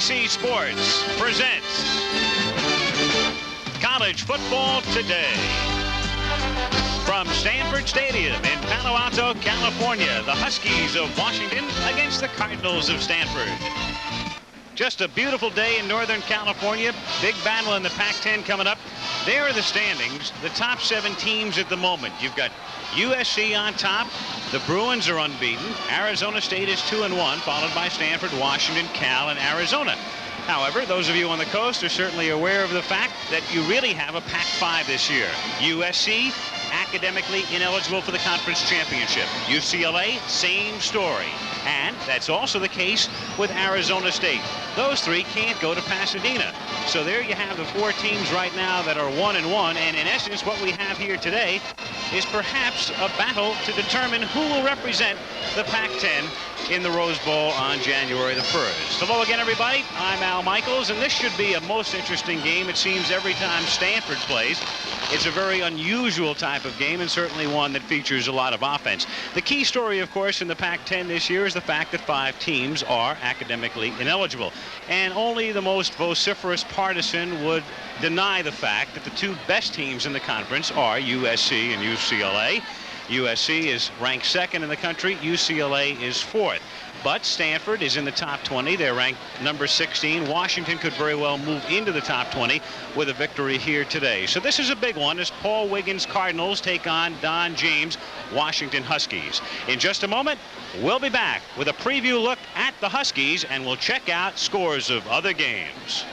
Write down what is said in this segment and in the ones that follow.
NBC Sports presents College Football Today. From Stanford Stadium in Palo Alto, California, the Huskies of Washington against the Cardinals of Stanford. Just a beautiful day in Northern California. Big battle in the Pac-10 coming up. There are the standings, the top 7 teams at the moment. You've got USC on top. The Bruins are unbeaten. Arizona State is 2-1, followed by Stanford, Washington, Cal, and Arizona. However, those of you on the coast are certainly aware of the fact that you really have a Pac-5 this year. USC, academically ineligible for the conference championship. UCLA, same story. And that's also the case with Arizona State. Those 3 can't go to Pasadena. So there you have the 4 teams right now that are 1-1. And in essence, what we have here today is perhaps a battle to determine who will represent the Pac-10 in the Rose Bowl on January the 1st. Hello again, everybody. I'm Al Michaels, and this should be a most interesting game. It seems every time Stanford plays, it's a very unusual type of game, and certainly one that features a lot of offense. The key story, of course, in the Pac-10 this year is the fact that 5 teams are academically ineligible. And only the most vociferous partisan would deny the fact that the 2 best teams in the conference are USC and UCLA. USC is ranked 2nd in the country. UCLA is 4th. But Stanford is in the top 20. They're ranked number 16. Washington could very well move into the top 20 with a victory here today. So this is a big one as Paul Wiggin's Cardinals take on Don James' Washington Huskies. In just a moment, we'll be back with a preview look at the Huskies, and we'll check out scores of other games.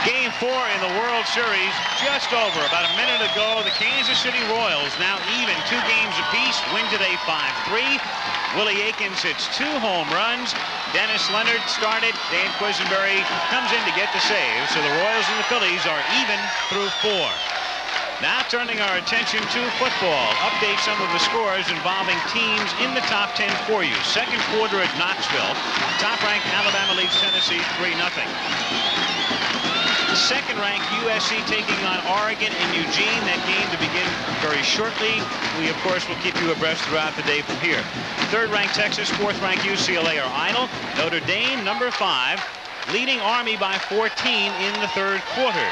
Game 4 in the World Series just over. About a minute ago, the Kansas City Royals now even 2 games apiece. Win today 5-3. Willie Aikens hits 2 home runs. Dennis Leonard started. Dan Quisenberry comes in to get the save. So the Royals and the Phillies are even through 4. Now turning our attention to football. Update some of the scores involving teams in the top 10 for you. Second quarter at Knoxville. Top-ranked Alabama leads Tennessee 3-0. Second-ranked USC taking on Oregon in Eugene. That game to begin very shortly. We, of course, will keep you abreast throughout the day from here. Third-ranked Texas, fourth-ranked UCLA are idle. Notre Dame, number 5, leading Army by 14 in the third quarter.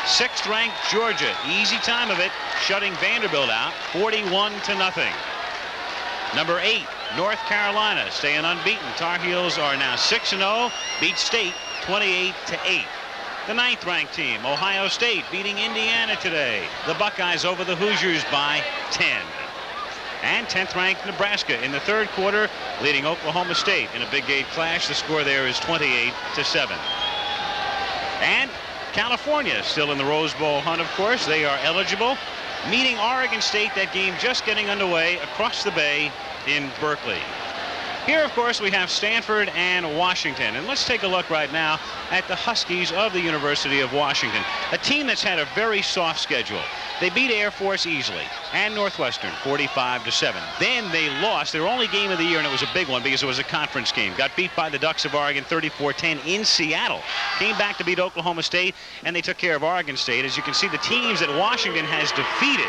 Sixth-ranked Georgia, easy time of it, shutting Vanderbilt out, 41-0. Number 8, North Carolina, staying unbeaten. Tar Heels are now 6-0, beat State 28-8. The 9th-ranked team, Ohio State, beating Indiana today. The Buckeyes over the Hoosiers by 10. And 10th-ranked Nebraska in the third quarter, leading Oklahoma State in a big gate clash. The score there is 28-7. And California still in the Rose Bowl hunt, of course. They are eligible, meeting Oregon State. That game just getting underway across the bay in Berkeley. Here, of course, we have Stanford and Washington. And let's take a look right now at the Huskies of the University of Washington, a team that's had a very soft schedule. They beat Air Force easily and Northwestern 45-7. Then they lost their only game of the year, and it was a big one because it was a conference game. Got beat by the Ducks of Oregon 34-10 in Seattle. Came back to beat Oklahoma State, and they took care of Oregon State. As you can see, the teams that Washington has defeated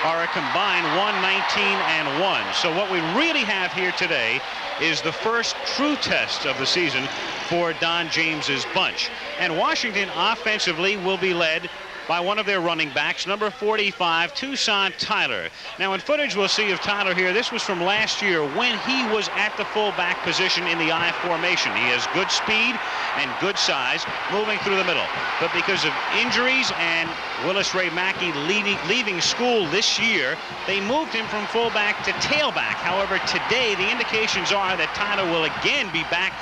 are a combined 1-19-1. So what we really have here today is the first true test of the season for Don James's bunch. And Washington offensively will be led by one of their running backs, number 45, Tucson Tyler. Now in footage we'll see of Tyler here, this was from last year when he was at the fullback position in the I formation. He has good speed and good size moving through the middle. But because of injuries and Willis Ray Mackey leaving school this year, they moved him from fullback to tailback. However, today the indications are that Tyler will again be back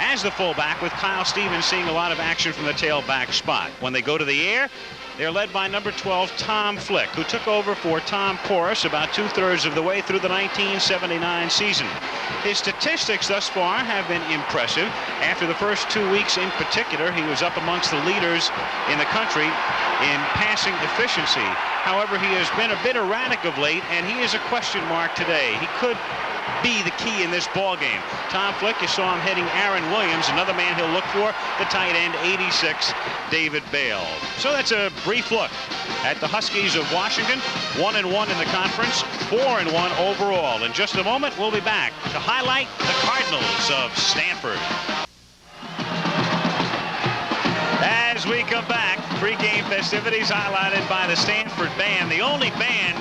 as the fullback, with Kyle Stevens seeing a lot of action from the tailback spot. When they go to the air, they're led by number 12, Tom Flick, who took over for Tom Porras about 2/3 of the way through the 1979 season. His statistics thus far have been impressive. After the first 2 weeks in particular, he was up amongst the leaders in the country in passing efficiency. However, he has been a bit erratic of late, and he is a question mark today. He could be the key in this ball game. Tom Flick, you saw him heading Aaron Williams, another man he'll look for, the tight end, 86, David Bale. So that's a brief look at the Huskies of Washington, 1-1 in the conference, 4-1 overall. In just a moment, we'll be back to highlight the Cardinals of Stanford. As we come back, pregame festivities highlighted by the Stanford band, the only band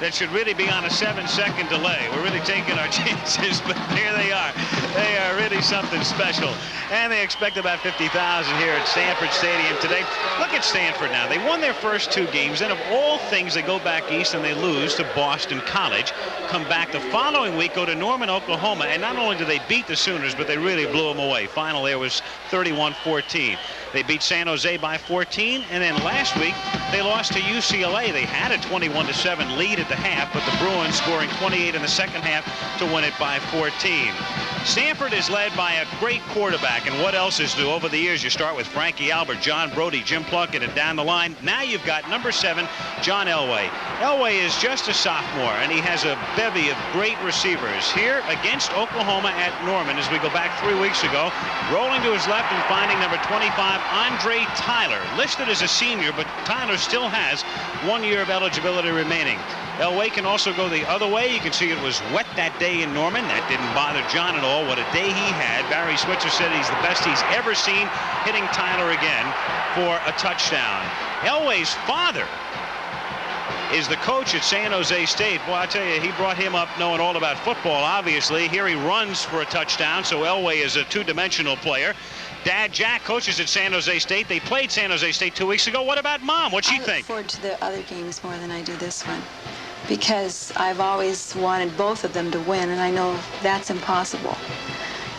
that should really be on a 7-second delay. We're really taking our chances, but here they are. They are really something special. And they expect about 50,000 here at Stanford Stadium today. Look at Stanford now. They won their first 2 games. Then of all things, they go back east and they lose to Boston College. Come back the following week, go to Norman, Oklahoma. And not only did they beat the Sooners, but they really blew them away. Final there was 31-14. They beat San Jose by 14. And then last week, they lost to UCLA. They had a 21-7 lead at the half, but the Bruins scoring 28 in the second half to win it by 14. Stanford is led by a great quarterback, and what else is new? Over the years, you start with Frankie Albert, John Brody, Jim Plunkett, and down the line. Now you've got number 7, John Elway. Elway is just a sophomore, and he has a bevy of great receivers. Here against Oklahoma at Norman, as we go back 3 weeks ago, rolling to his left and finding number 25, Andre Tyler, listed as a senior, but Tyler still has 1 year of eligibility remaining. Elway can also go the other way. You can see it was wet that day in Norman. That didn't bother John at all. What a day he had. Barry Switzer said he's the best he's ever seen, hitting Tyler again for a touchdown. Elway's father is the coach at San Jose State. Boy, I tell you, he brought him up knowing all about football, obviously. Here he runs for a touchdown, so Elway is a two-dimensional player. Dad, Jack, coaches at San Jose State. They played San Jose State 2 weeks ago. What about Mom? What'd she think? I look forward to the other games more than I do this one, because I've always wanted both of them to win, and I know that's impossible.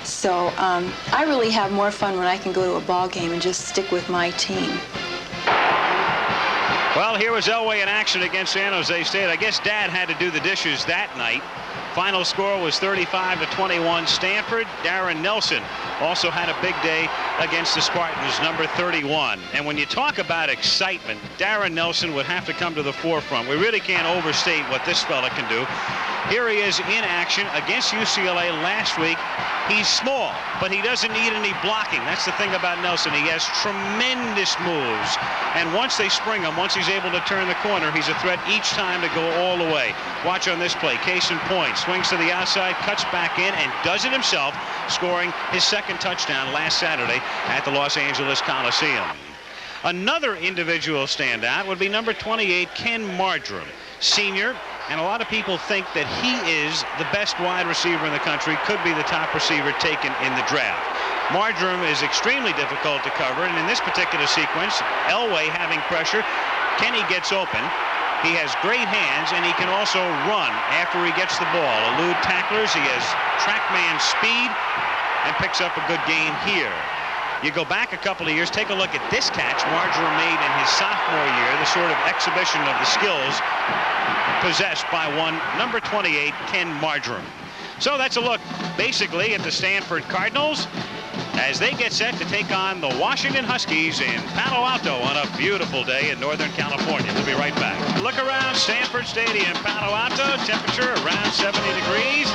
So I really have more fun when I can go to a ball game and just stick with my team. Well, here was Elway in action against San Jose State. I guess Dad had to do the dishes that night. Final score was 35-21 Stanford. Darren Nelson also had a big day against the Spartans, number 31. And when you talk about excitement, Darren Nelson would have to come to the forefront. We really can't overstate what this fella can do. Here he is in action against UCLA last week. He's small, but he doesn't need any blocking. That's the thing about Nelson. He has tremendous moves. And once they spring him, once he's able to turn the corner, he's a threat each time to go all the way. Watch on this play. Case in point. Swings to the outside, cuts back in, and does it himself, scoring his second touchdown last Saturday at the Los Angeles Coliseum. Another individual standout would be number 28, Ken Marjoram, senior. And a lot of people think that he is the best wide receiver in the country, could be the top receiver taken in the draft. Marjoram is extremely difficult to cover, and in this particular sequence, Elway having pressure, Kenny gets open. He has great hands, and he can also run after he gets the ball. Elude tacklers, he has trackman speed, and picks up a good gain here. You go back a couple of years, take a look at this catch Marjoram made in his sophomore year, the sort of exhibition of the skills possessed by one number 28, Ken Marjoram. So that's a look basically at the Stanford Cardinals as they get set to take on the Washington Huskies in Palo Alto on a beautiful day in Northern California. We'll be right back. Look around Stanford Stadium, Palo Alto, temperature around 70 degrees.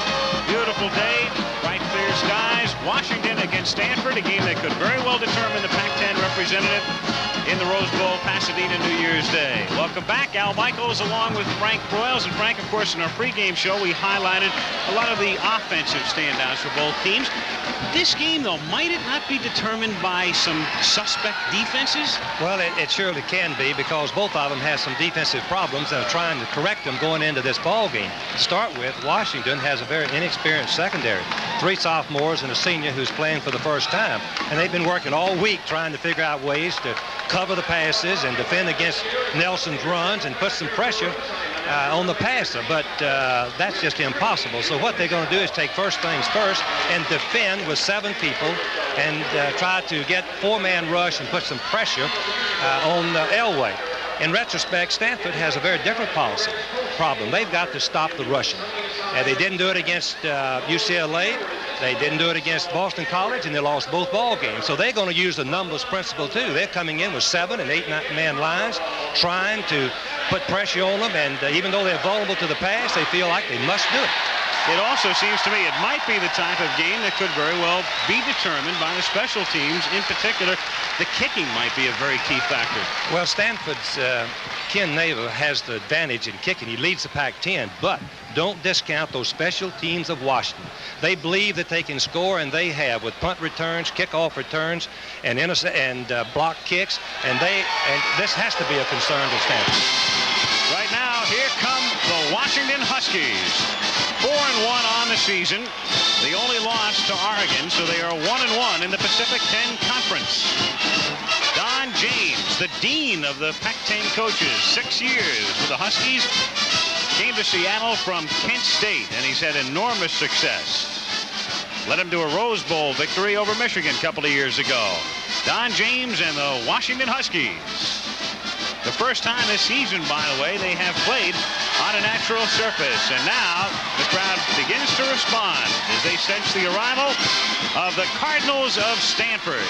Beautiful day, bright clear skies. Washington against Stanford, a game that could very well determine the Pac-10 representative in the Rose Bowl, Pasadena, New Year's Day. Welcome back. Al Michaels along with Frank Broyles. And Frank, of course, in our pregame show, we highlighted a lot of the offensive standouts for both teams. This game, though, might it not be determined by some suspect defenses? Well, it surely can be, because both of them have some defensive problems and are trying to correct them going into this ball game. To start with, Washington has a very inexperienced secondary. 3 sophomores and a senior who's playing for the first time. And they've been working all week trying to figure out ways to cover the passes and defend against Nelson's runs and put some pressure on the passer, but that's just impossible. So what they're going to do is take first things first and defend with 7 people and try to get 4-man rush and put some pressure on Elway. In retrospect, Stanford has a very different problem. They've got to stop the rushing. They didn't do it against UCLA. They didn't do it against Boston College, and they lost both ball games. So they're going to use the numbers principle, too. They're coming in with 7- and 8-man lines, trying to put pressure on them, and even though they're vulnerable to the pass, they feel like they must do it. It also seems to me it might be the type of game that could very well be determined by the special teams. In particular, the kicking might be a very key factor. Well, Stanford's Ken Naval has the advantage in kicking. He leads the Pac-10, but don't discount those special teams of Washington. They believe that they can score, and they have, with punt returns, kickoff returns, and block kicks, and this has to be a concern to Stanford. Right now, here come the Washington Huskies. 4-1 on the season. The only loss to Oregon, so they are 1-1 in the Pacific 10 Conference. Don James, the dean of the Pac-10 coaches, 6 years with the Huskies, came to Seattle from Kent State, and he's had enormous success. Led him to a Rose Bowl victory over Michigan a couple of years ago. Don James and the Washington Huskies. The first time this season, by the way, they have played on a natural surface. And now the crowd begins to respond as they sense the arrival of the Cardinals of Stanford.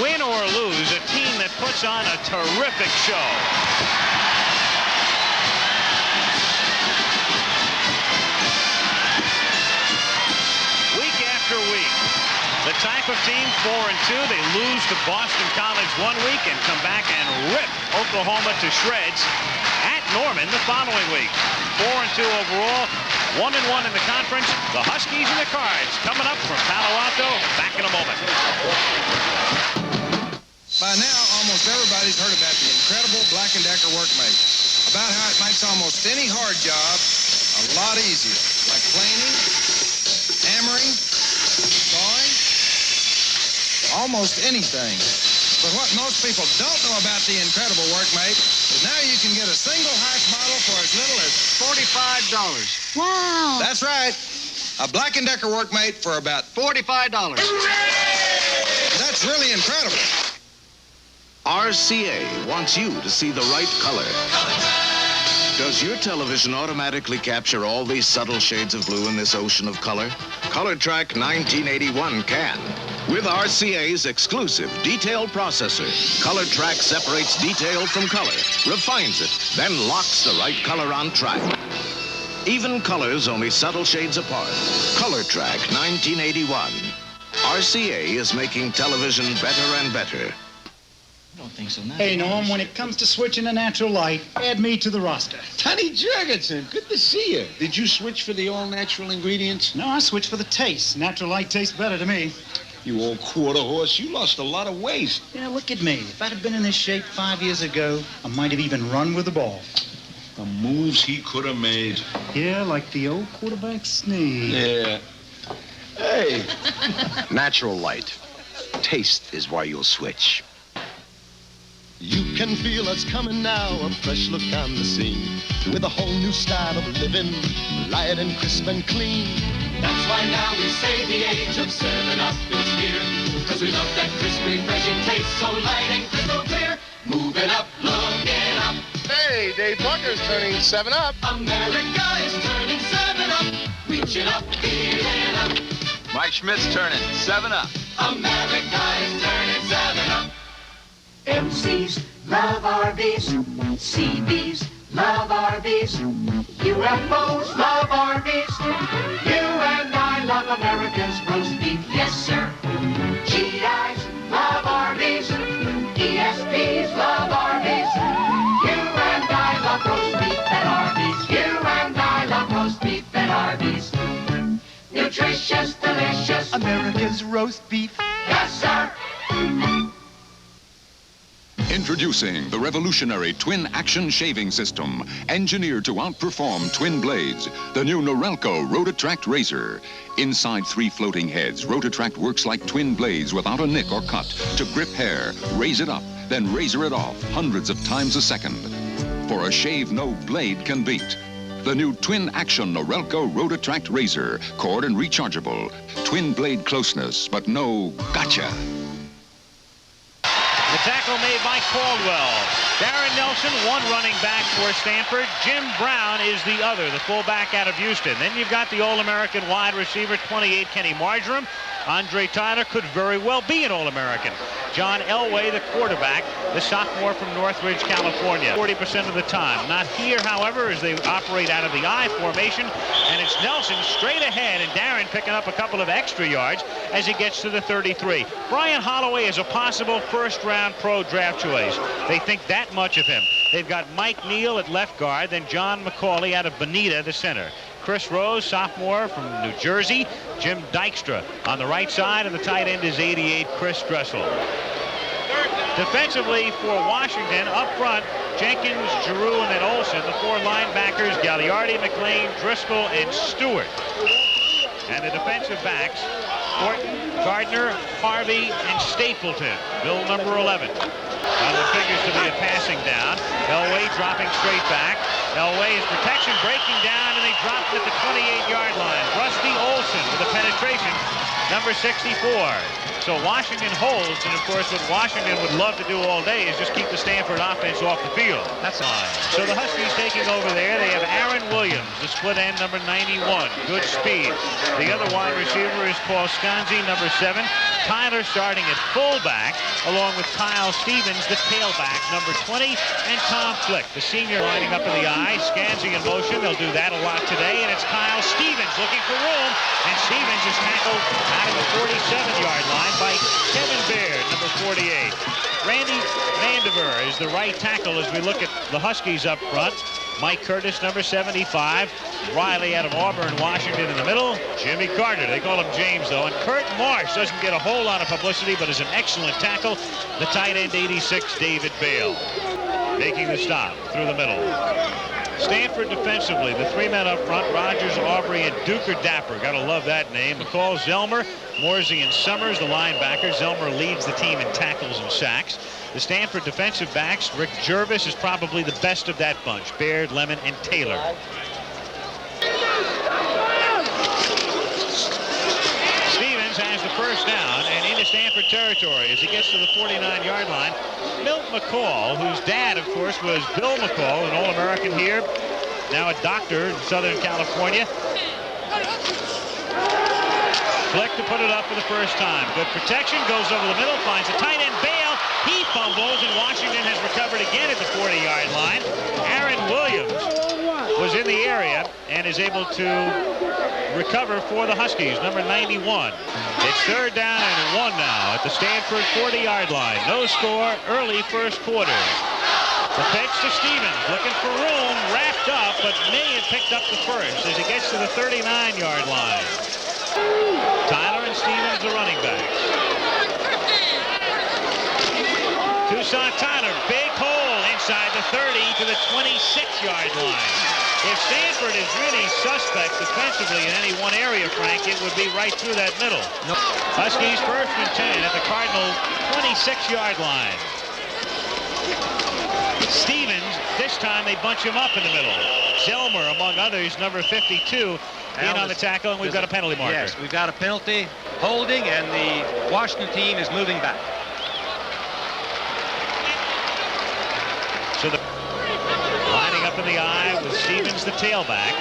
Win or lose, a team that puts on a terrific show. Week after week, the type of team 4-2, they lose to Boston College one week and come back and rip Oklahoma to shreds at Norman the following week. 4-2 overall, 1-1 in the conference. The Huskies and the Cards coming up from Palo Alto. Back in a moment. By now, almost everybody's heard about the incredible Black & Decker workmate. About how it makes almost any hard job a lot easier, like planing, hammering, sawing, almost anything. But what most people don't know about the incredible workmate is now you can get a single harsh model for as little as $45. Wow. That's right. A Black & Decker workmate for about $45. That's really incredible. RCA wants you to see the right color. Does your television automatically capture all these subtle shades of blue in this ocean of color? ColorTrack 1981 can. With RCA's exclusive detail processor, ColorTrack separates detail from color, refines it, then locks the right color on track. Even colors only subtle shades apart. ColorTrack 1981. RCA is making television better and better. I don't think so. Hey, Norm, when it comes to switching to natural light, add me to the roster. Tony Jurgensen, good to see you. Did you switch for the all-natural ingredients? No, I switched for the taste. Natural light tastes better to me. You old quarter horse, you lost a lot of weight. Yeah, look at me. If I'd have been in this shape 5 years ago, I might have even run with the ball. The moves he could have made. Yeah, like the old quarterback sneeze. Yeah. Hey. Natural light. Taste is why you'll switch. You can feel us coming now, a fresh look on the scene, with a whole new style of living, light and crisp and clean. That's why now we say the age of 7-Up is here, because we love that crisp, refreshing taste, so light and crystal clear. Moving up, looking up. Hey, Dave Parker's turning 7-Up. America is turning 7-Up, reaching up, feeling up. Mike Schmidt's turning 7-Up. America is turning 7-Up. MCs love RVs, CBs love RVs, UFOs love RVs. You and I love America's roast beef, yes sir. GIs love RVs, ESPs love RVs. You and I love roast beef at RVs. You and I love roast beef at RVs. Nutritious, delicious, America's roast beef, yes sir. Introducing the revolutionary twin action shaving system, engineered to outperform twin blades. The new Norelco Rotatract razor. Inside 3 floating heads, Rotatract works like twin blades without a nick or cut to grip hair, raise it up, then razor it off hundreds of times a second. For a shave no blade can beat. The new twin action Norelco Rotatract razor, cord and rechargeable. Twin blade closeness, but no gotcha. The tackle made by Caldwell. Darren Nelson, one running back for Stanford. Jim Brown is the other, the fullback out of Houston. Then you've got the All-American wide receiver, 28, Kenny Marjoram. Andre Tyler could very well be an All-American. John Elway, the quarterback, the sophomore from Northridge, California. 40% of the time. Not here, however, as they operate out of the I formation, and it's Nelson straight ahead, and Darren picking up a couple of extra yards as he gets to the 33. Brian Holloway is a possible first-round pro draft choice. They think that much of him. They've got Mike Neal at left guard, then John McCauley out of Bonita, the center. Chris Rose, sophomore from New Jersey. Jim Dykstra on the right side, and the tight end is 88, Chris Dressel. Defensively for Washington, up front, Jenkins, Giroux, and then Olsen. The four linebackers, Gagliardi, McLean, Driscoll, and Stewart. And the defensive backs, Horton, Gardner, Harvey, and Stapleton. Bill number 11. What figures to be a passing down. Elway dropping straight back. Elway's protection breaking down, and they drop it at the 28-yard line. Rusty Olsen with a penetration, number 64. So Washington holds, and of course what Washington would love to do all day is just keep the Stanford offense off the field. That's fine. So the Huskies taking over there. They have Aaron Williams, the split end, number 91. Good speed. The other wide receiver is Paul Scanzi, number 7. Tyler starting at fullback, along with Kyle Stevens, the tailback, number 20, and Tom Flick, the senior, lining up in the I. Scanzi in motion. They'll do that a lot today, and it's Kyle Stevens looking for room, and Stevens is tackled out of the 47-yard line by Kevin Baird, number 48. Randy Vandiver is the right tackle as we look at the Huskies up front. Mike Curtis, number 75. Riley out of Auburn, Washington in the middle. Jimmy Carter, they call him James though. And Kurt Marsh doesn't get a whole lot of publicity, but is an excellent tackle. The tight end, 86, David Bale, making the stop through the middle. Stanford defensively, the three men up front, Rogers, Aubrey, and Duker Dapper. Gotta love that name. McCall, Zelmer, Morsey, and Summers, the linebackers. Zelmer leads the team in tackles and sacks. The Stanford defensive backs, Rick Jervis is probably the best of that bunch. Baird, Lemon, and Taylor. Stevens has the first down and into Stanford territory as he gets to the 49-yard line. Milt McCall, whose dad, of course, was Bill McCall, an All-American here, now a doctor in Southern California. Flick to put it up for the first time. Good protection, goes over the middle, finds a tight end, Bale. He fumbles, and Washington has recovered again at the 40-yard line. Aaron Williams was in the area and is able to recover for the Huskies, number 91. It's third down and 1 now at the Stanford 40-yard line. No score, early first quarter. The pitch to Stevens, looking for room, wrapped up, but may have picked up the first as he gets to the 39-yard line. Tyler and Stevens, the running backs. Tucson Tyler, big hole inside the 30 to the 26-yard line. If Stanford is really suspect defensively in any one area, Frank, it would be right through that middle. Huskies first and 10 at the Cardinal 26-yard line. Stevens, this time they bunch him up in the middle. Zelmer, among others, number 52, in on the tackle, and we've got a penalty marker. Yes, we've got a penalty, holding, and the Washington team is moving back. So the lining up in the I with Stevens, the tailback.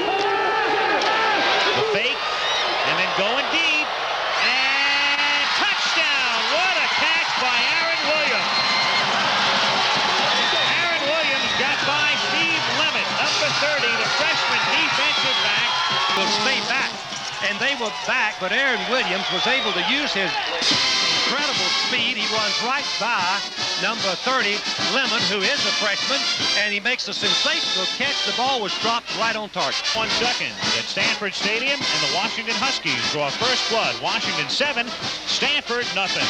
The fake, and then going deep, and touchdown! What a catch by Aaron Williams. Aaron Williams got by Steve Lemon, number 30, the freshman defensive back. Will stay back, and they were back, but Aaron Williams was able to use his incredible speed. He runs right by number 30, Lemon, who is a freshman, and he makes a sensational catch. The ball was dropped right on target. 1 second at Stanford Stadium, and the Washington Huskies draw first blood. Washington 7, Stanford nothing.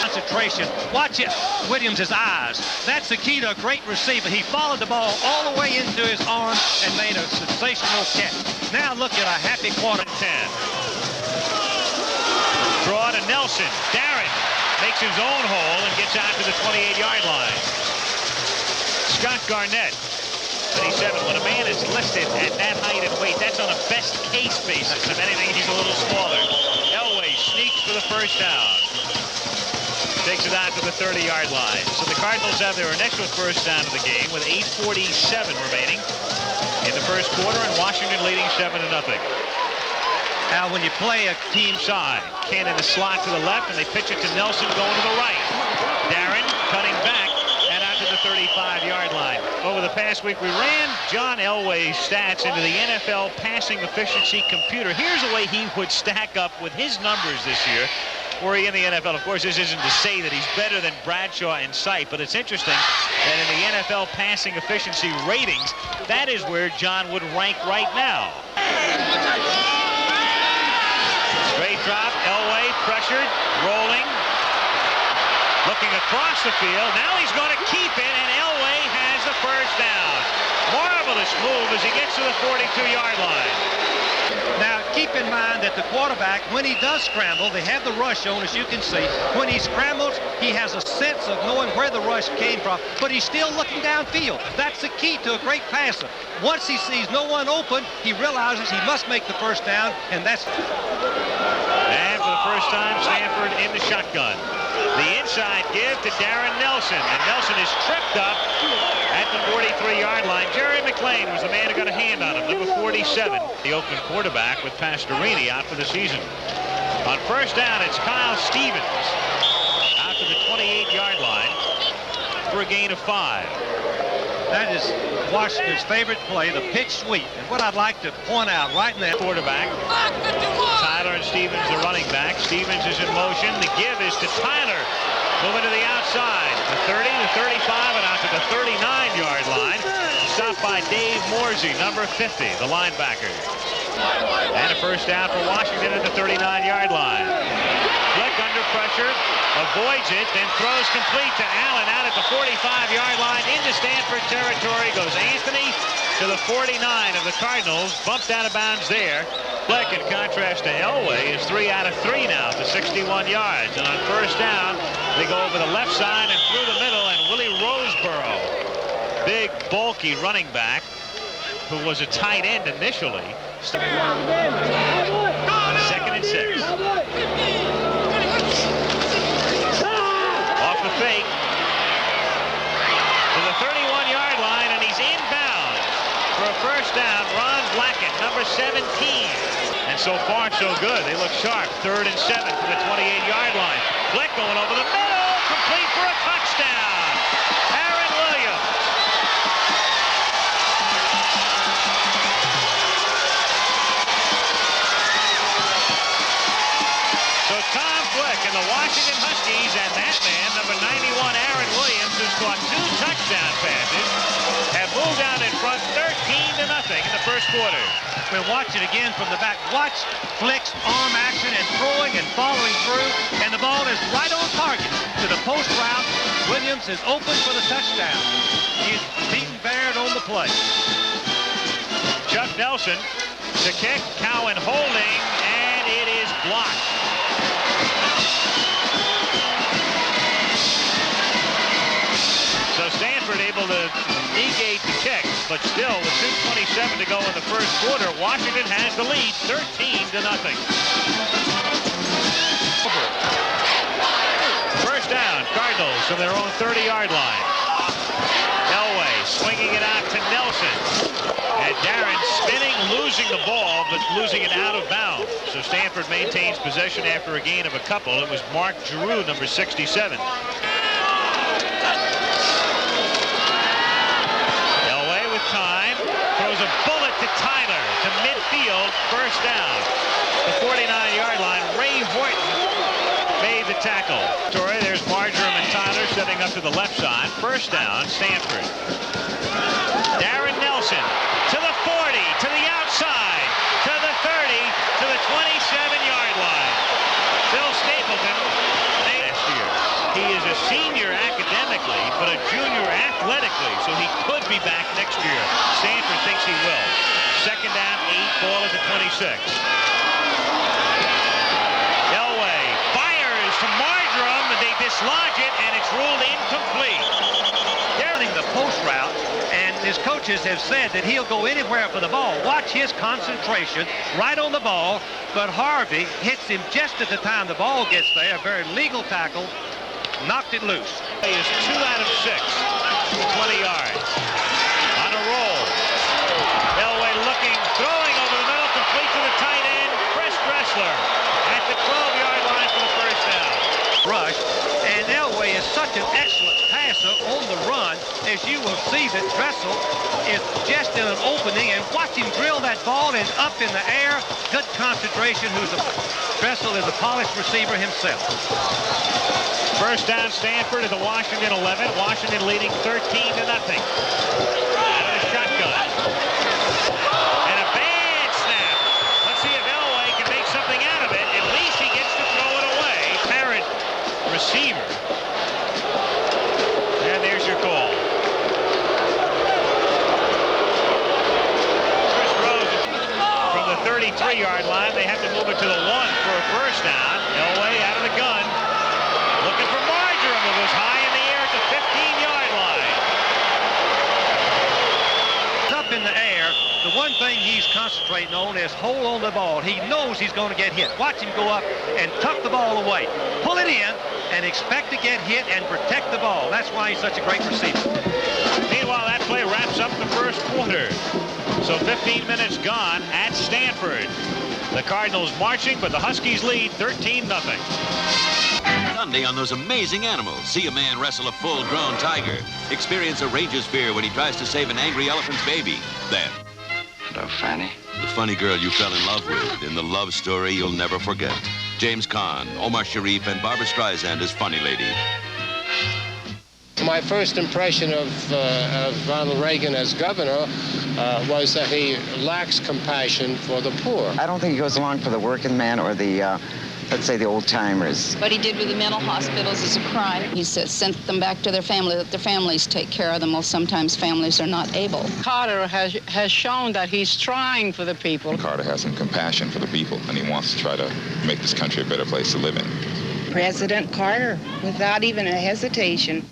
Concentration. Watch it. Williams' eyes. That's the key to a great receiver. He followed the ball all the way into his arm and made a sensational catch. Now look at a happy quarter. 10. Draw to Nelson. Darren makes his own hole and gets out to the 28-yard line. Scott Garnett, 27. When a man is listed at that height and weight, that's on a best case basis. If anything, he's a little smaller. Elway sneaks for the first down. Takes it out to the 30-yard line. So the Cardinals have their initial first down of the game with 8:47 remaining in the first quarter, and Washington leading 7-0. Now, when you play a team side, Ken in the slot to the left, and they pitch it to Nelson going to the right. Darren cutting back and out to the 35-yard line. Over the past week, we ran John Elway's stats into the NFL passing efficiency computer. Here's the way he would stack up with his numbers this year were he in the NFL. Of course, this isn't to say that he's better than Bradshaw in sight, but it's interesting that in the NFL passing efficiency ratings, that is where John would rank right now. Straight drop, Elway pressured, rolling, looking across the field. Now he's going to keep it, and Elway has the first down. Marvelous move as he gets to the 42-yard line. Now, keep in mind that the quarterback, when he does scramble, they have the rush on, as you can see. When he scrambles, he has a sense of knowing where the rush came from, but he's still looking downfield. That's the key to a great passer. Once he sees no one open, he realizes he must make the first down, and that's... And for the first time, Stanford in the shotgun. The inside give to Darren Nelson, and Nelson is tripped up at the 43-yard line. Jerry McLean was the man who got a hand on him, number 47, the Oakland quarterback with Pastorini out for the season. On first down, it's Kyle Stevens out to the 28-yard line for a gain of 5. That is Washington's favorite play, the pitch sweep. And what I'd like to point out right in that quarterback, Tyler and Stevens, the running back. Stevens is in motion. The give is to Tyler. Moving to the outside. The 30, the 35, and out to the 39-yard line. Stopped by Dave Morsey, number 50, the linebacker. And a first down for Washington at the 39-yard line. Flick under pressure, avoids it, then throws complete to Allen out at the 45-yard line. Into Stanford territory goes Anthony to the 49 of the Cardinals. Bumped out of bounds there. Flick, in contrast to Elway, is 3 out of 3 now to 61 yards. And on first down, they go over the left side and through the middle, and Willie Roseborough, big, bulky running back, who was a tight end initially. Second and 6. Off the fake to the 31-yard line, and he's inbounds for a first down. Ron Blackett, number 17. And so far, so good. They look sharp. 3rd and 7 from the 28-yard line. Flick going over the middle, complete for a touchdown. Aaron Williams. So Tom Flick and the Washington Huskies and that man, number 91, Aaron Williams, who's caught 2 touchdown passes, have moved out in front 13-0 in the first quarter. We'll watch it again from the back. Watch Flick's arm action and throwing and following through, and the ball is right on target to the post route. Williams is open for the touchdown. He's beaten Baird on the play. Chuck Nelson to kick, Cowan holding, and it is blocked. So Stanford able to negate the kick, but still with 2:27 to go in the first quarter, Washington has the lead, 13-0. First down, Cardinals from their own 30-yard line. Elway swinging it out to Nelson. And Darren spinning, losing the ball, but losing it out of bounds. So Stanford maintains possession after a gain of a couple. It was Mark Giroux, number 67. Elway with time, throws a bullet to Tyler to midfield, first down. The 49-yard line, Ray Horton made the tackle. There's Marjoram and Tyler setting up to the left side. First down, Stanford. Darren Nelson to the 40, to the outside, to the 30, to the 27-yard line. Bill Stapleton last year. He is a senior academically, but a junior athletically, so he could be back next year. Stanford thinks he will. Second down, 8, ball at the 26. Elway fires to Marjoram, but they dislodge it, and it's ruled incomplete. They're running the post route, and his coaches have said that he'll go anywhere for the ball. Watch his concentration right on the ball, but Harvey hits him just at the time the ball gets there. A very legal tackle, knocked it loose. He is 2 out of 6, 20 yards. On a roll. Elway looking, throwing over the middle, complete to the tight end. Chris sees that Dressel is just in an opening, and watch him drill that ball and up in the air. Good concentration. Dressel is a polished receiver himself. First down, Stanford at the Washington 11. Washington leading 13-0. Out of the shotgun. And a bad snap. Let's see if Elway can make something out of it. At least he gets to throw it away. Parrott receiver. And there's your call. Chris Rose from the 33-yard line. They have to move it to the 1 for a first down. Elway out of the gun. Looking for Marjoram, who was high in the air at the 15-yard line. Up in the air, the one thing he's concentrating on is hold on the ball. He knows he's going to get hit. Watch him go up and tuck the ball away. Pull it in and expect to get hit and protect the ball. That's why he's such a great receiver. Meanwhile, that play wraps up the first quarter. So 15 minutes gone at Stanford. The Cardinals marching, but the Huskies lead 13-0. Sunday on those amazing animals. See a man wrestle a full-grown tiger. Experience a ranger's fear when he tries to save an angry elephant's baby. Then, Hello, Fanny. the funny girl you fell in love with in the love story you'll never forget. James Caan, Omar Sharif, and Barbara Streisand as Funny Lady. My first impression of Ronald Reagan as governor was that he lacks compassion for the poor. I don't think he goes along for the working man or the let's say the old-timers. What he did with the mental hospitals is a crime. He sent them back to their family, let their families take care of them. Well, sometimes families are not able. Carter has shown that he's trying for the people. Carter has some compassion for the people, and he wants to try to make this country a better place to live in. President Carter, without even a hesitation.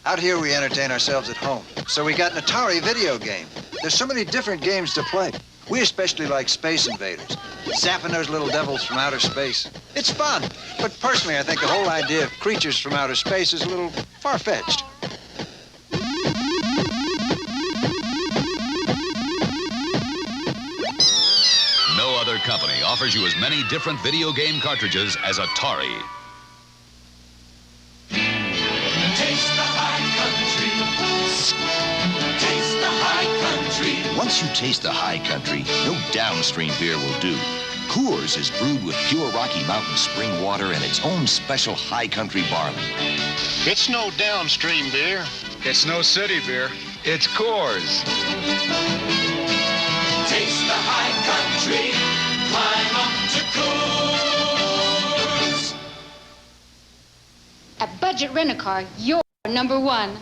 Out here, we entertain ourselves at home. So we got an Atari video game. There's so many different games to play. We especially like Space Invaders, zapping those little devils from outer space. It's fun, but personally, I think the whole idea of creatures from outer space is a little far-fetched. No other company offers you as many different video game cartridges as Atari. Taste the high country. Taste the high country. Once you taste the high country, no downstream beer will do. Coors is brewed with pure Rocky Mountain spring water and its own special high country barley. It's no downstream beer. It's no city beer. It's Coors. Taste the high country. Climb up to Coors. At Budget Rent-A-Car, you're number one.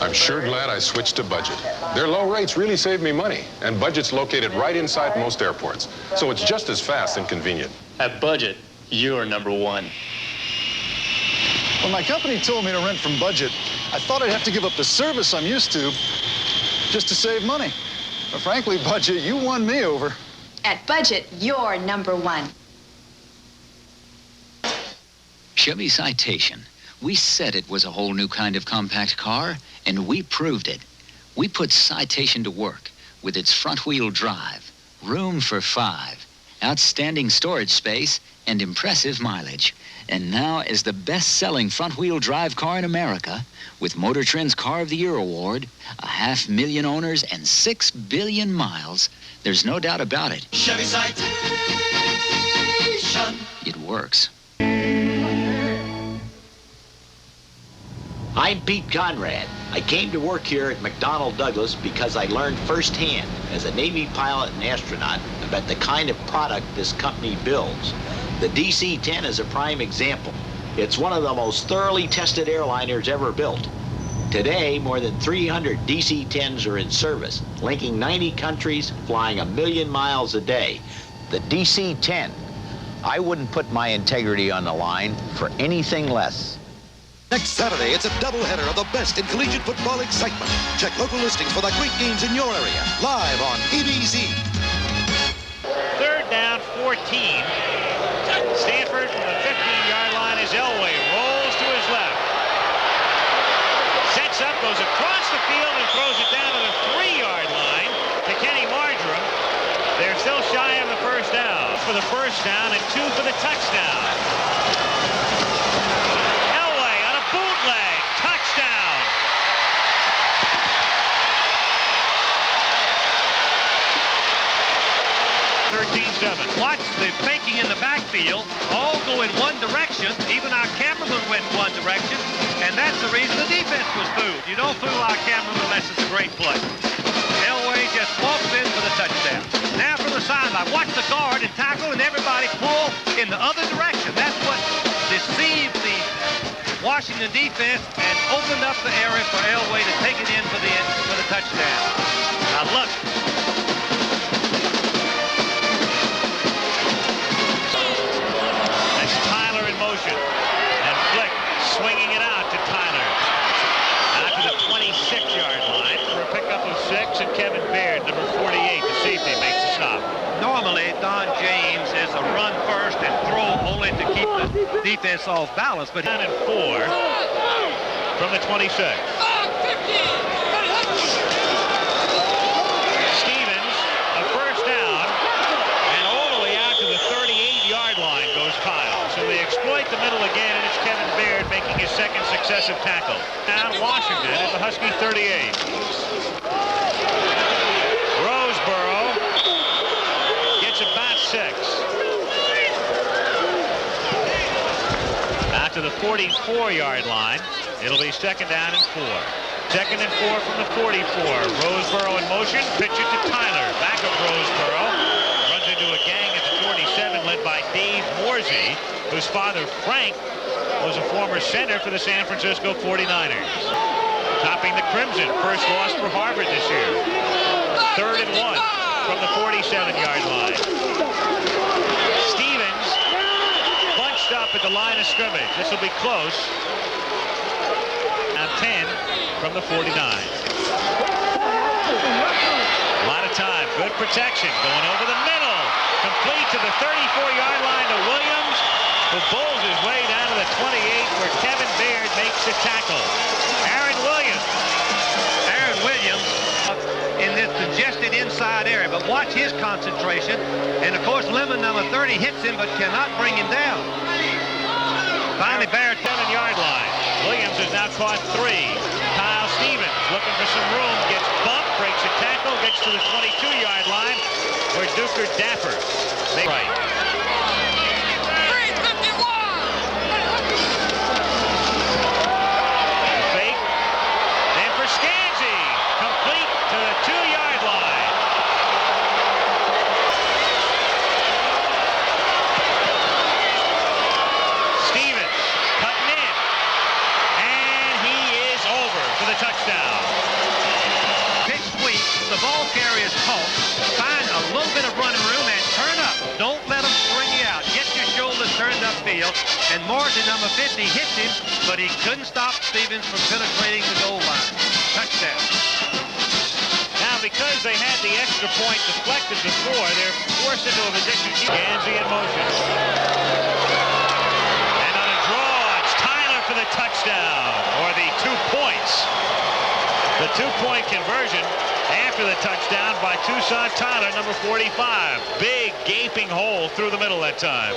I'm sure glad I switched to Budget. Their low rates really save me money, and Budget's located right inside most airports, so it's just as fast and convenient. At Budget, you're number one. When my company told me to rent from Budget, I thought I'd have to give up the service I'm used to just to save money. But frankly, Budget, you won me over. At Budget, you're number one. Chevy Citation. We said it was a whole new kind of compact car, and we proved it. We put Citation to work with its front-wheel drive, room for 5, outstanding storage space, and impressive mileage. And now, as the best-selling front-wheel drive car in America, with Motor Trend's Car of the Year award, 500,000 owners, and 6 billion miles, there's no doubt about it. Chevy Citation. It works. I'm Pete Conrad. I came to work here at McDonnell Douglas because I learned firsthand as a Navy pilot and astronaut about the kind of product this company builds. The DC-10 is a prime example. It's one of the most thoroughly tested airliners ever built. Today, more than 300 DC-10s are in service, linking 90 countries, flying 1 million miles a day. The DC-10. I wouldn't put my integrity on the line for anything less. Next Saturday, it's a doubleheader of the best in collegiate football excitement. Check local listings for the great games in your area. Live on ABC. Third down, 14. Stanford from the 15-yard line as Elway rolls to his left. Sets up, goes across the field, and throws it down to the 3-yard line to Kenny Marjoram. They're still shy of the first down. For the first down and 2 for the touchdown. the faking in the backfield, all go in one direction. Even our cameraman went in one direction, and that's the reason the defense was fooled. You don't fool our cameraman unless it's a great play. Elway just walks in for the touchdown. Now from the sideline, watch the guard and tackle, and everybody pull in the other direction. That's what deceived the Washington defense and opened up the area for Elway to take it in for the touchdown. Now look. That's Tyler in motion. And Flick swinging it out to Tyler. Out to the 26-yard line for a pickup of 6, and Kevin Baird, number 48, the safety, makes the stop. Normally, Don James is a run first and throw only to keep the defense off balance, but down and 4 from the 26. Stevens, a first down, and all the way out to the 38-yard line goes Kyle. So they exploit the middle again, and it's Kevin Baird making his second successive tackle. Now Washington at the Husky 38. Roseboro gets about 6. Out to the 44-yard line. It'll be second down and 4. Second and 4 from the 44. Roseboro in motion. Pitch it to Tyler. Back of Roseboro. Runs into a gang at the 47 led by Dave Morsey, whose father Frank was a former center for the San Francisco 49ers. Topping the Crimson. First loss for Harvard this year. Third and 1 from the 47-yard line. Stevens bunched up at the line of scrimmage. This will be close. Now 10 from the 49. A lot of time. Good protection. Going over the middle. Complete to the 34-yard line to Williams, who bowls his way down to the 28, where Kevin Baird makes the tackle. Aaron Williams in this congested inside area, but watch his concentration. And of course, Lemon number 30 hits him, but cannot bring him down. Finally, Baird 7-yard line. Williams has now caught 3. Kyle Stevens looking for some room, gets bumped, breaks a tackle, gets to the 22-yard line, where Duker Dapper. Right. Fake. Then for Scanzi. Complete to the 2-yard line. Stevens cutting in. And he is over for the touchdown. Pitch sweep. The ball carrier's caught. Find a little bit of running room and turn up. Don't let them string you out. Get your shoulders turned upfield. And Martin, number 50, hits him, but he couldn't stop Stevens from penetrating the goal line. Touchdown. Now, because they had the extra point deflected before, they're forced into a position. Scanzi in motion. And on a draw, it's Tyler for the touchdown, or the 2 points. The 2-point conversion after the touchdown by Tucson Tyler, number 45. Big gaping hole through the middle that time.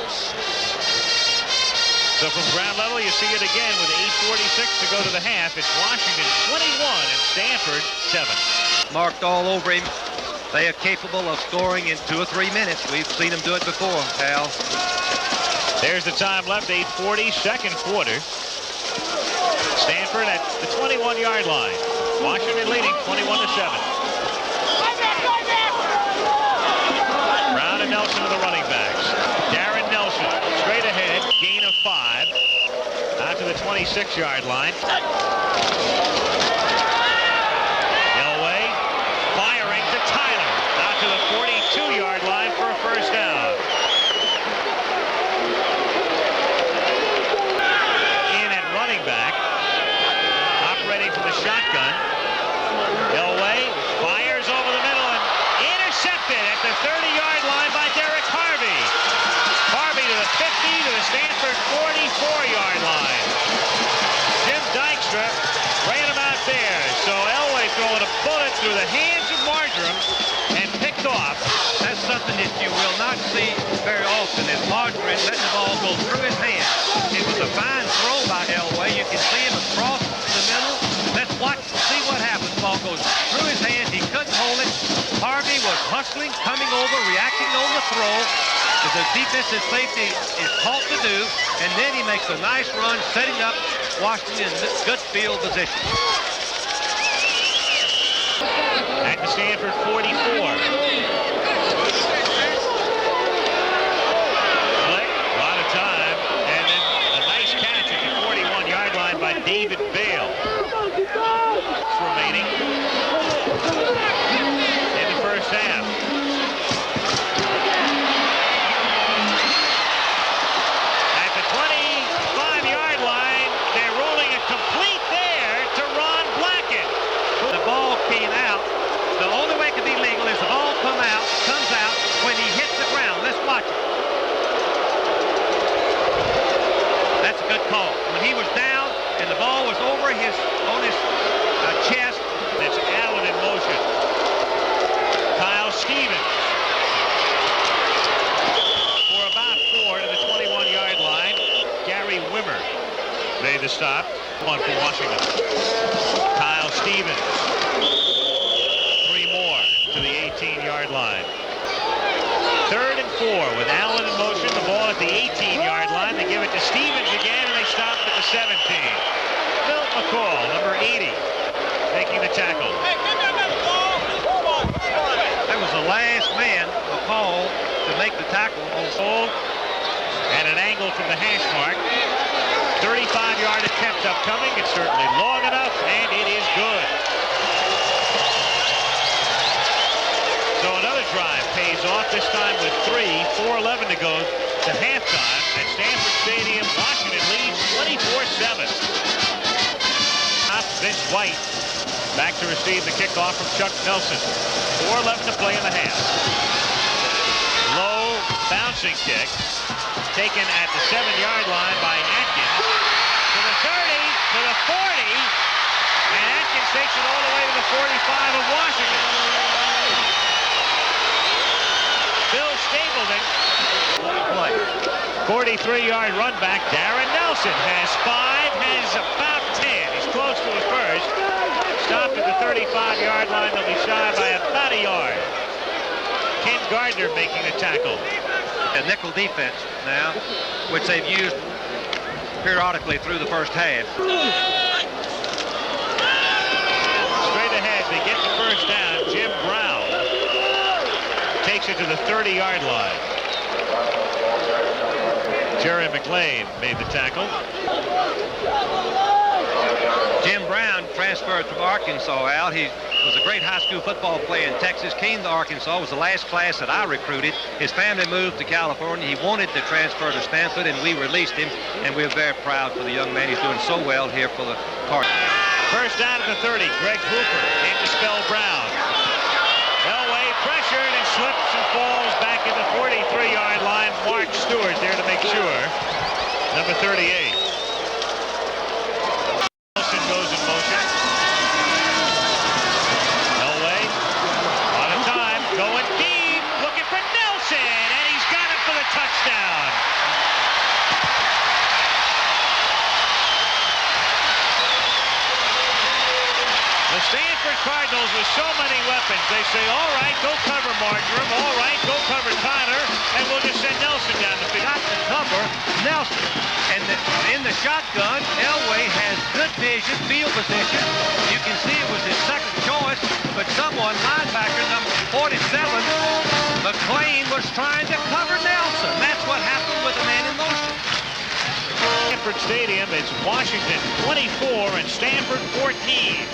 So from ground level, you see it again with 8:46 to go to the half. It's Washington 21 and Stanford 7. Marked all over him. They are capable of scoring in 2 or 3 minutes. We've seen them do it before, Al. There's the time left, 8:40, second quarter. Stanford at the 21-yard line. Washington leading 21-7. Brown and Nelson are the running backs. Darren Nelson straight ahead, gain of 5. Out to the 26-yard line. Elway firing to Tyler. Out to the 42-yard line for a first down. In at running back. Operating from the shotgun. Elway fires over the middle and intercepted at the 30-yard line by Derek Harvey. Harvey to the 50, to the Stanford 44-yard line. Jim Dykstra ran him out there. So Elway throwing a bullet through the hands of Marjoram and picked off. That's something that you will not see very often, is Marjoram letting the ball go through his hands. It was a fine throw by Elway. You can see him across the middle. Let's watch, see what happens. The ball goes through his hands. He couldn't hold it. Harvey was hustling, coming over, reacting on the throw. As the defensive safety is taught to do, and then he makes a nice run, setting up Washington in good field position. At the Stanford 44. Flick, a lot of time, and then a nice catch at the 41-yard line by David Bale. Remaining in the first half. At the 25-yard line, they're rolling it complete there to Ron Blackett. The ball came out. The only way it could be legal is the ball comes out when he hits the ground. Let's watch it. That's a good call. When he was down and the ball was over on his chest. That's Allen in motion. Kyle Stevens for about 4 to the 21-yard line. Gary Wimmer made the stop. One for Washington. Kyle Stevens. 3 more to the 18-yard line. 3rd and 4 with Allen in motion. The ball at the 18-yard line. They give it to Stevens again, and they stop at the 17. Bill McCall, number 80, making the tackle. That was the last man, McCall, to make the tackle on hold. And an angle from the hash mark. 35-yard attempt upcoming. It's certainly long enough, and it is good. So another drive pays off, this time with 4:11 to go to halftime at Stanford Stadium. Washington leads 24-7. Vince White back to receive the kickoff from Chuck Nelson. 4:11 to play in the half. Low bouncing kick taken at the 7-yard line by Atkins. To the 30, to the 40, and Atkins takes it all the way to the 45 of Washington. Bill Stapleton. 43-yard run back. Darren Nelson has 5, has about 10. He's close to the first. Stopped at the 35-yard line. They'll be shy by about a yard. Ken Gardner making the tackle. A nickel defense now, which they've used periodically through the first half. Straight ahead, they get the first down. Jim Brown takes it to the 30-yard line. Jerry McLean made the tackle. Jim Brown transferred from Arkansas out. He was a great high school football player in Texas, came to Arkansas, was the last class that I recruited. His family moved to California. He wanted to transfer to Stanford, and we released him, and we're very proud for the young man. He's doing so well here for the Cardinal. First down at the 30, Greg Hooper in to spell Brown. Elway pressured and slips and falls back at the 43-yard line. Mark Stewart there to make sure. Number 38. Nelson goes in motion. Elway, a lot of time, going deep, looking for Nelson, and he's got it for the touchdown. The Stanford Cardinals with so many weapons, they say, all right, go cover Marjoram, all right, go cover Tyler, and we'll just send Nelson down the field. Got to cover Nelson. And in the shotgun, Elway has good vision, field position. You can see it was his second choice, but someone, linebacker number 47, McLean, was trying to cover Nelson. That's what happened with the man in motion. Stanford Stadium, it's Washington 24 and Stanford 14.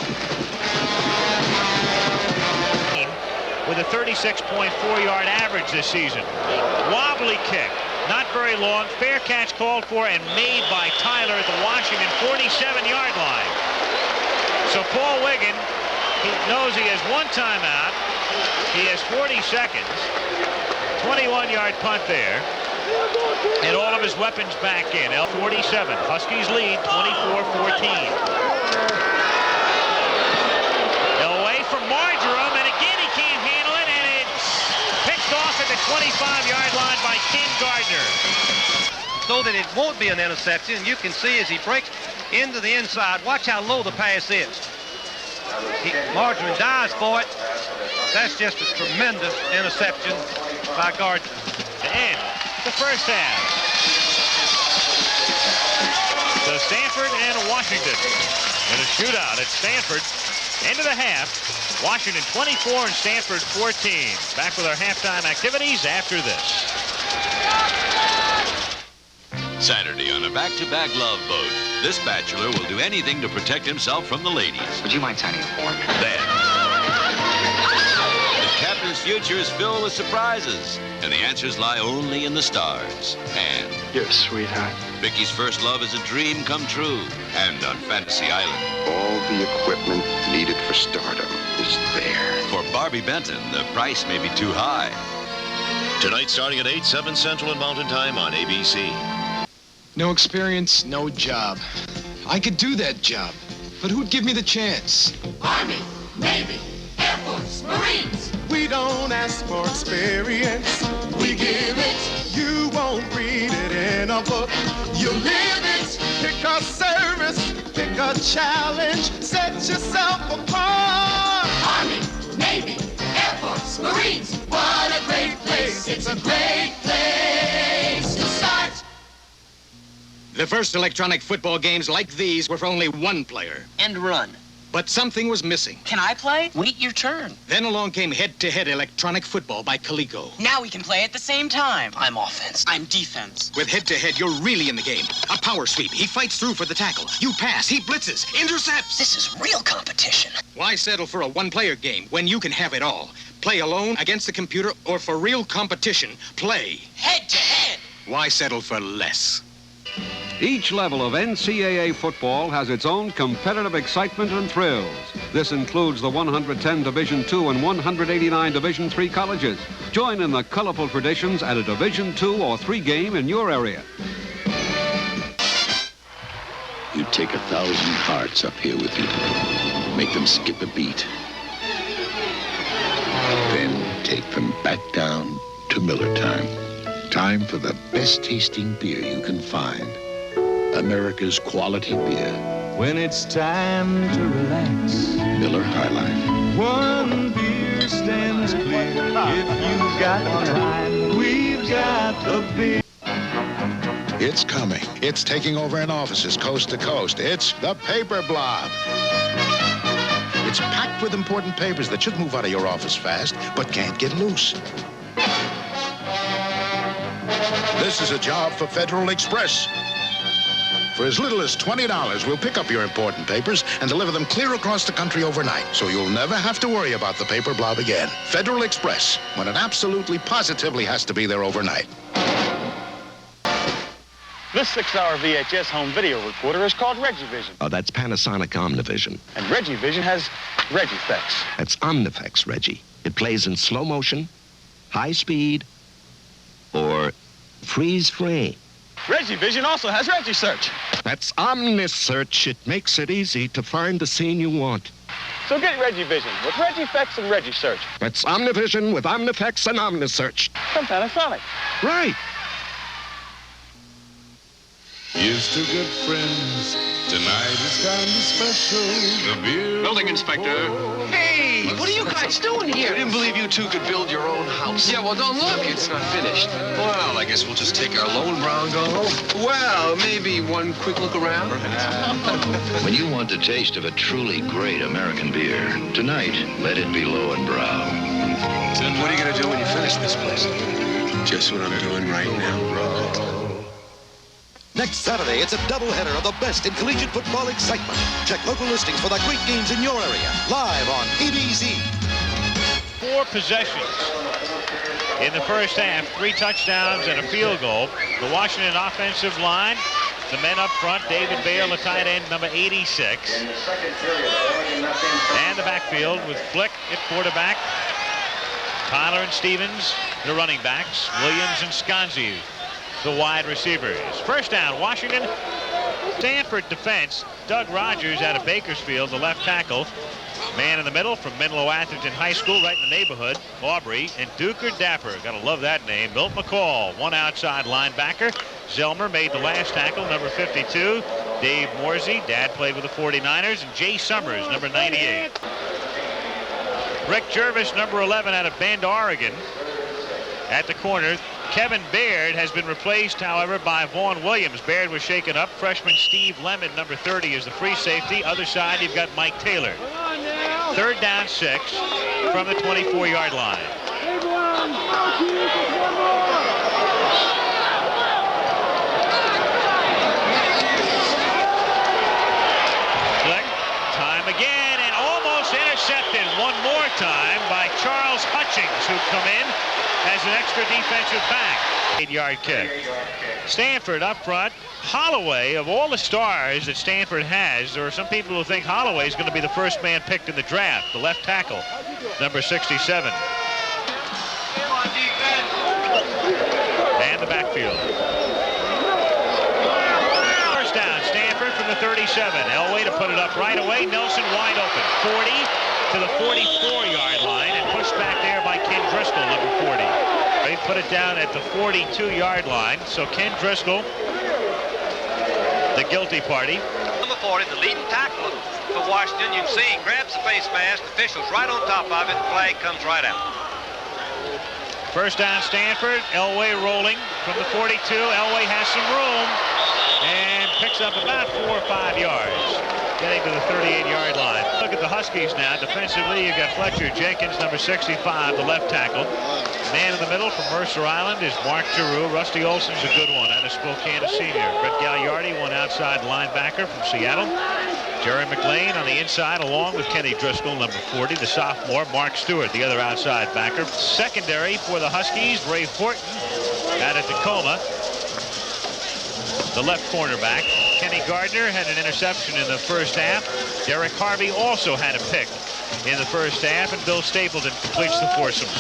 With a 36.4-yard average this season. Wobbly kick, not very long. Fair catch called for and made by Tyler at the Washington 47-yard line. So Paul Wiggin, he knows he has 1 timeout. He has 40 seconds. 21-yard punt there. And all of his weapons back in. L47. Huskies lead 24-14. Elway from Marjoram, and again he can't handle it, and it's picked off at the 25-yard line by Ken Gardner. So that it won't be an interception. You can see as he breaks into the inside, watch how low the pass is. Marjoram dives for it. That's just a tremendous interception by Gardner. end the first half. So Stanford and Washington in a shootout at Stanford. End of the half. Washington 24 and Stanford 14. Back with our halftime activities after this. Saturday on a back-to-back love boat. This bachelor will do anything to protect himself from the ladies. Would you mind signing a form? Then, the captain's future is filled with surprises, and the answers lie only in the stars. And you're a sweetheart. Vicky's first love is a dream come true, and on Fantasy Island. All the equipment needed for stardom is there. For Barbie Benton, the price may be too high. Tonight starting at 8, 7 Central and Mountain Time on ABC. No experience, no job. I could do that job, but who'd give me the chance? Army, Navy, Air Force, Marines. We don't ask for experience, we give it. You won't read it in a book, you live it. Pick a service, pick a challenge, set yourself apart. Army, Navy, Air Force, Marines. What a great place, it's a great place to start. The first electronic football games like these were for only one player. End run. But something was missing. Can I play? Wait your turn. Then along came head-to-head electronic football by Coleco. Now we can play at the same time. I'm offense. I'm defense. With head-to-head, you're really in the game. A power sweep. He fights through for the tackle. You pass. He blitzes. Intercepts. This is real competition. Why settle for a one-player game when you can have it all? Play alone, against the computer, or for real competition, play head-to-head. Why settle for less? Each level of NCAA football has its own competitive excitement and thrills. This includes the 110 Division II and 189 Division III colleges. Join in the colorful traditions at a Division II or III game in your area. You take 1,000 hearts up here with you. Make them skip a beat. Then take them back down to Miller time. Time for the best tasting beer you can find. America's quality beer. When it's time to relax, Miller High Life. one beer stands clear. If you've got time, we've got the beer. It's coming. It's taking over in offices coast to coast. It's the paper blob. It's packed with important papers that should move out of your office fast, but can't get loose. This is a job for Federal Express. For as little as $20, we'll pick up your important papers and deliver them clear across the country overnight, so you'll never have to worry about the paper blob again. Federal Express, when it absolutely positively has to be there overnight. This 6-hour VHS home video recorder is called RegiVision. Oh, that's Panasonic Omnivision. And RegiVision has RegiFlex. That's Omniflex, Reggie. It plays in slow motion, high speed, or freeze frame. RegiVision also has RegiSearch. That's OmniSearch. It makes it easy to find the scene you want. So get RegiVision with RegiFlex and RegiSearch. That's Omnivision with OmniFlex and OmniSearch. From Panasonic. Right. Here's to good friends. Tonight is kind of special. The beer. Building inspector. Hey, what are you guys doing here? I didn't believe you two could build your own house. Yeah, well, don't look. It's not finished. Well, I guess we'll just take our loan brown go home. Well, maybe one quick look around. When you want the taste of a truly great American beer, tonight, let it be Low and Brow. What are you going to do when you finish this place? Just what I'm doing right now. Next Saturday, it's a doubleheader of the best in collegiate football excitement. Check local listings for the great games in your area. Live on ABC. 4 possessions in the first half, 3 touchdowns and a field goal. The Washington offensive line, the men up front, David Bale, the tight end, number 86. And the backfield with Flick at quarterback, Tyler and Stevens, the running backs, Williams and Sconzi, the wide receivers. First down, Washington. Stanford defense, Doug Rogers out of Bakersfield, the left tackle. Man in the middle from Menlo Atherton High School, right in the neighborhood, Aubrey, and Duker Dapper. Gotta love that name. Milt McCall, one outside linebacker. Zelmer made the last tackle, number 52. Dave Morsey, dad played with the 49ers, and Jay Summers, number 98. Rick Jervis, number 11 out of Bend, Oregon. At the corner, Kevin Baird has been replaced, however, by Vaughn Williams. Baird was shaken up. Freshman Steve Lemon, number 30, is the free safety. Other side, you've got Mike Taylor. 3rd down 6 from the 24-yard line. Flick, time again, and almost intercepted one more time by Charles Hutchings, who'd come in as an extra defensive back. 8-yard kick. Stanford up front. Holloway, of all the stars that Stanford has, there are some people who think Holloway is going to be the first man picked in the draft, the left tackle, number 67. And the backfield. First down, Stanford from the 37. Elway to put it up right away. Nelson wide open. 40 to the 44-yard line and pushed back there by Ken Driscoll, number 40. They put it down at the 42-yard line. So Ken Driscoll, the guilty party. Number 40, the leading tackle for Washington. You can see he grabs the face mask. Officials right on top of it. Flag comes right out. First down, Stanford. Elway rolling from the 42. Elway has some room and picks up about 4 or 5 yards, getting to the 38-yard line. Look at the Huskies now. Defensively, you've got Fletcher Jenkins, number 65, the left tackle. Man in the middle from Mercer Island is Mark Giroux. Rusty Olson's a good one out of Spokane, a senior. Brett Gagliardi, one outside linebacker from Seattle. Jerry McLean on the inside, along with Kenny Driscoll, number 40, the sophomore. Mark Stewart, the other outside backer. Secondary for the Huskies, Ray Horton out of Tacoma, the left cornerback. Kenny Gardner had an interception in the first half. Derek Harvey also had a pick in the first half, and Bill Stapleton completes the foursome.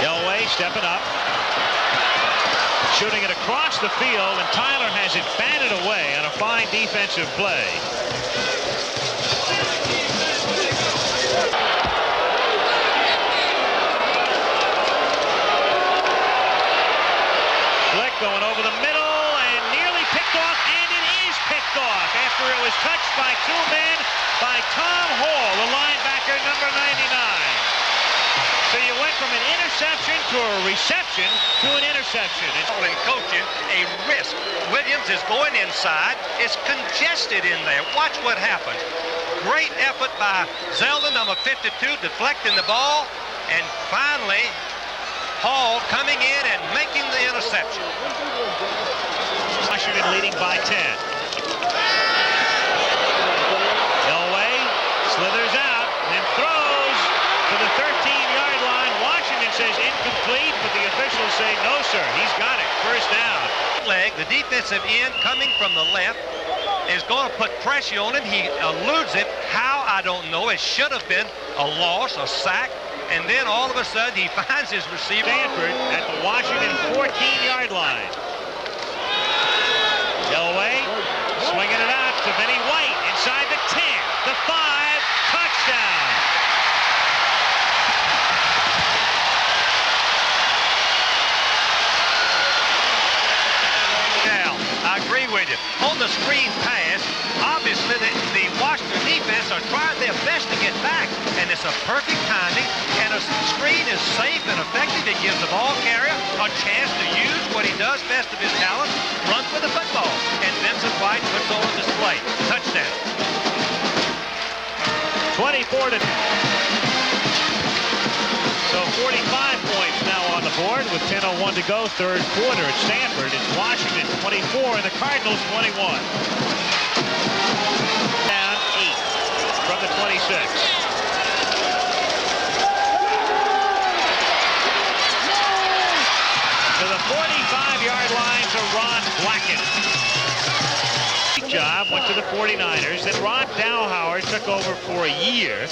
Elway stepping up, shooting it across the field, and Tyler has it batted away on a fine defensive play. Flick going over the middle and nearly picked off, and it is picked off after it was touched by 2 men by Tom Hall, the linebacker, number 99. So you went from an interception to a reception to an interception. And coaching a risk. Williams is going inside. It's congested in there. Watch what happens. Great effort by Zelda, number 52, deflecting the ball. And finally, Hall coming in and making the interception. Washington leading by 10. Elway slithers out and throws to the 13-yard line. Washington says incomplete, but the officials say no, sir. He's got it. First down. Leg, the defensive end coming from the left is going to put pressure on him. He eludes it. How, I don't know. It should have been a loss, a sack. And then all of a sudden he finds his receiver. Stanford at the Washington 14-yard line. Elway swinging it out to Vinny White inside the 10, the 5, touchdown. Now, I agree with you. On the screen pass, obviously the Washington defense are trying their best to get back, and it's a perfect timing, and a screen is safe and effective. It gives the ball carrier a chance to use what he does best of his talent, run with the football, and Vincent White puts on display. Touchdown. 24 to... So 45 points now on the board with 10:01 to go, third quarter at Stanford. It's Washington 24 and the Cardinals 21. Down 8 from the 26. To the 45-yard line to Ron Blackett. Job went to the 49ers. Then Ron Dowhauer took over for a year.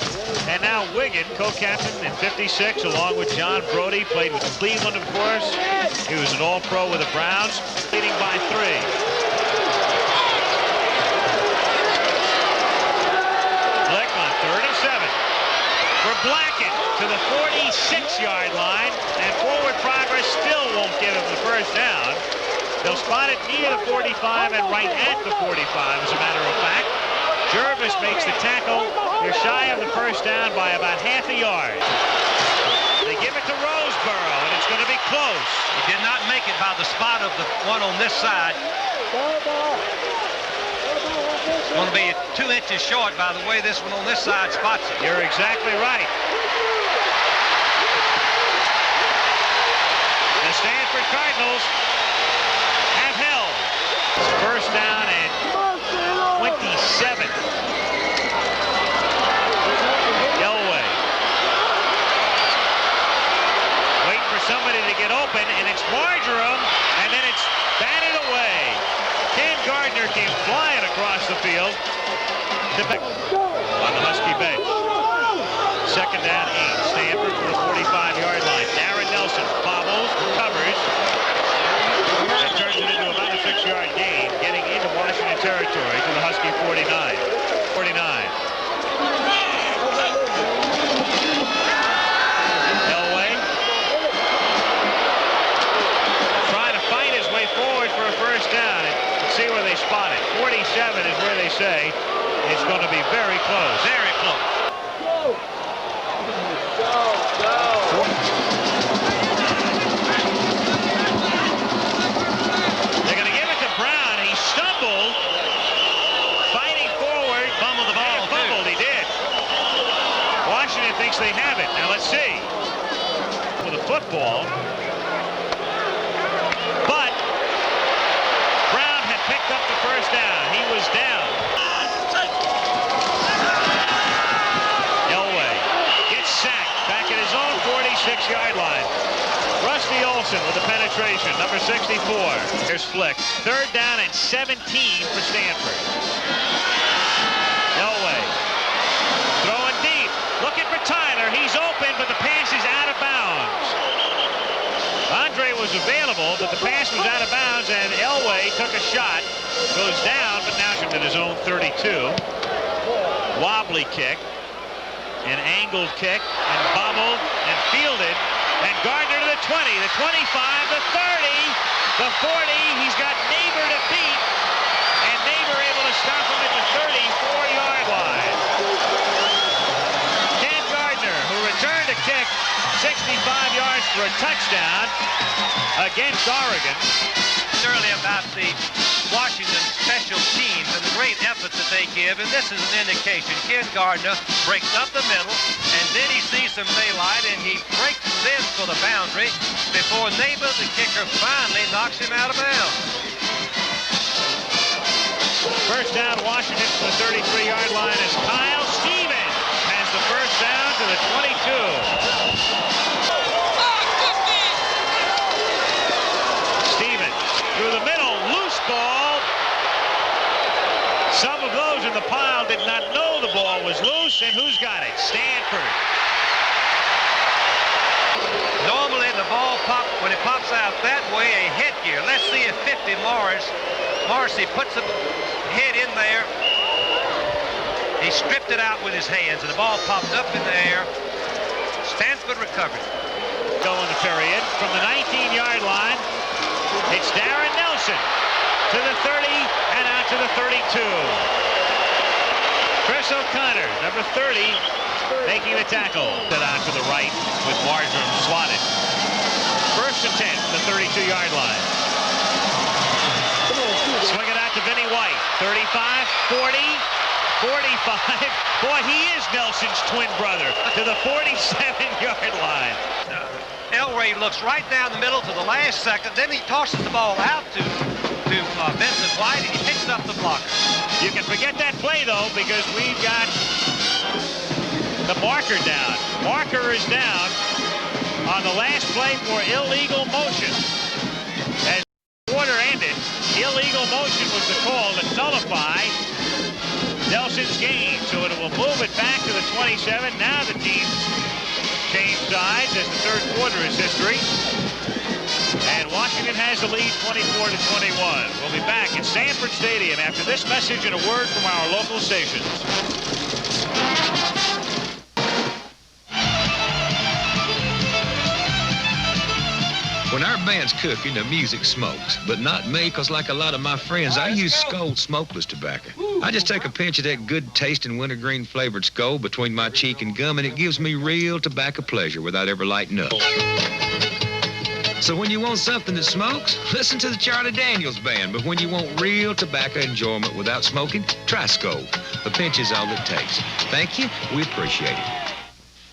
And now Wiggin, co-captain in 56, along with John Brody, played with Cleveland, of course. He was an all-pro with the Browns, leading by 3. Flick on 3rd and 7. For Blackett to the 46-yard line. And forward progress still won't give him the first down. They'll spot it near the 45 and right at the 45, as a matter of fact. Jervis makes the tackle. They're shy of the first down by about half a yard. They give it to Roseboro, and it's going to be close. He did not make it by the spot of the one on this side. It's going to be 2 inches short by the way this one on this side spots it. You're exactly right. The Stanford Cardinals have held. First down and 27. Elway. Wait for somebody to get open, and it's Marjoram, and then it's batted away. Ken Gardner came flying across the field on the Husky bench. Second down, 8. Stanford to the 45-yard line. Darren Nelson bobbles, covers, and turns it into about a 6-yard gain, getting into Washington territory to the Husky 49. Elway trying to fight his way forward for a first down. See where they spot it. 47 is where they say it's going to be very close. Very close. They're going to give it to Brown. He stumbled, fighting forward. Fumbled the ball, fumbled, he did. Washington thinks they have it. Now let's see. With a football. But Brown had picked up the first down. He was down. Elway gets sacked back at his own 46-yard line. Rusty Olson with the penetration, number 64. Here's Flick. Third down and 17 for Stanford. Elway throwing deep, looking for Tyler. He's open, but the pass is out of bounds. Andre was available, but the pass was out of bounds, and Elway took a shot. Goes down, but now at his own 32. Wobbly kick, an angled kick, and bobbled and fielded. And Gardner to the 20, the 25, the 30, the 40. He's got Neighbor to beat, and Neighbor able to stop him at the 34-yard line. Ken Gardner, who returned a kick 65 yards for a touchdown against Oregon. Early about the Washington special teams and the great effort that they give, and this is an indication. Ken Gardner breaks up the middle, and then he sees some daylight, and he breaks in for the boundary before Neighbor, the kicker, finally knocks him out of bounds. First down, Washington from the 33-yard line as Kyle Stevens has the first down to the 22. Through the middle, loose ball. Some of those in the pile did not know the ball was loose, and who's got it? Stanford. Normally the ball when it pops out that way, a headgear. Let's see if 50 Morrissey puts the head in there. He stripped it out with his hands, and the ball popped up in the air. Stanford recovered. Go in the period from the 19-yard line. It's Darren Nelson to the 30 and out to the 32. Chris O'Connor, number 30, making the tackle. Set out to the right with Marjoram slotted. First and 10 from the 32-yard line. Swing it out to Vinnie White. 35, 40, 45. Boy, he is Nelson's twin brother to the 47-yard line. Elway looks right down the middle to the last second. Then he tosses the ball out to Vincent White, and he picks up the blocker. You can forget that play, though, because we've got the marker down. Marker is down on the last play for illegal motion. As the quarter ended, illegal motion was the call to nullify Nelson's gain. So it will move it back to the 27. Now the teams change sides as the third quarter is history. And Washington has the lead 24-21. We'll be back at Stanford Stadium after this message and a word from our local stations. When our band's cooking, the music smokes. But not me, because like a lot of my friends, I use Skoal smokeless tobacco. I just take a pinch of that good tasting wintergreen flavored Skull between my cheek and gum, and it gives me real tobacco pleasure without ever lighting up. So when you want something that smokes, listen to the Charlie Daniels Band. But when you want real tobacco enjoyment without smoking, try Skull. A pinch is all it takes. Thank you. We appreciate it.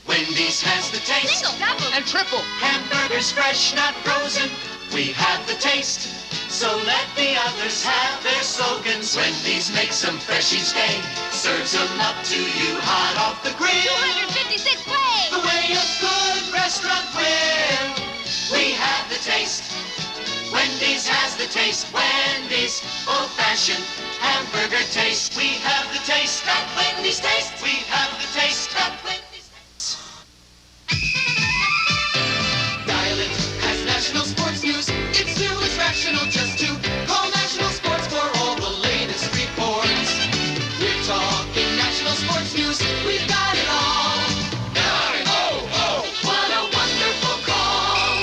Wendy's has the taste. Single, double, and triple. Hamburgers fresh, not frozen. We have the taste. So let the others have their slogans. Wendy's makes them fresh each day. Serves them up to you hot off the grill. 256 way. The way a good restaurant will. We have the taste. Wendy's has the taste. Wendy's old-fashioned hamburger taste. We have the taste at Wendy's taste. We have the taste at Wendy's taste. Dial-It has national sports news. It's new, it's rational just to call National Sports for all the latest reports. We're talking national sports news. We've got it all. 900. What a wonderful call.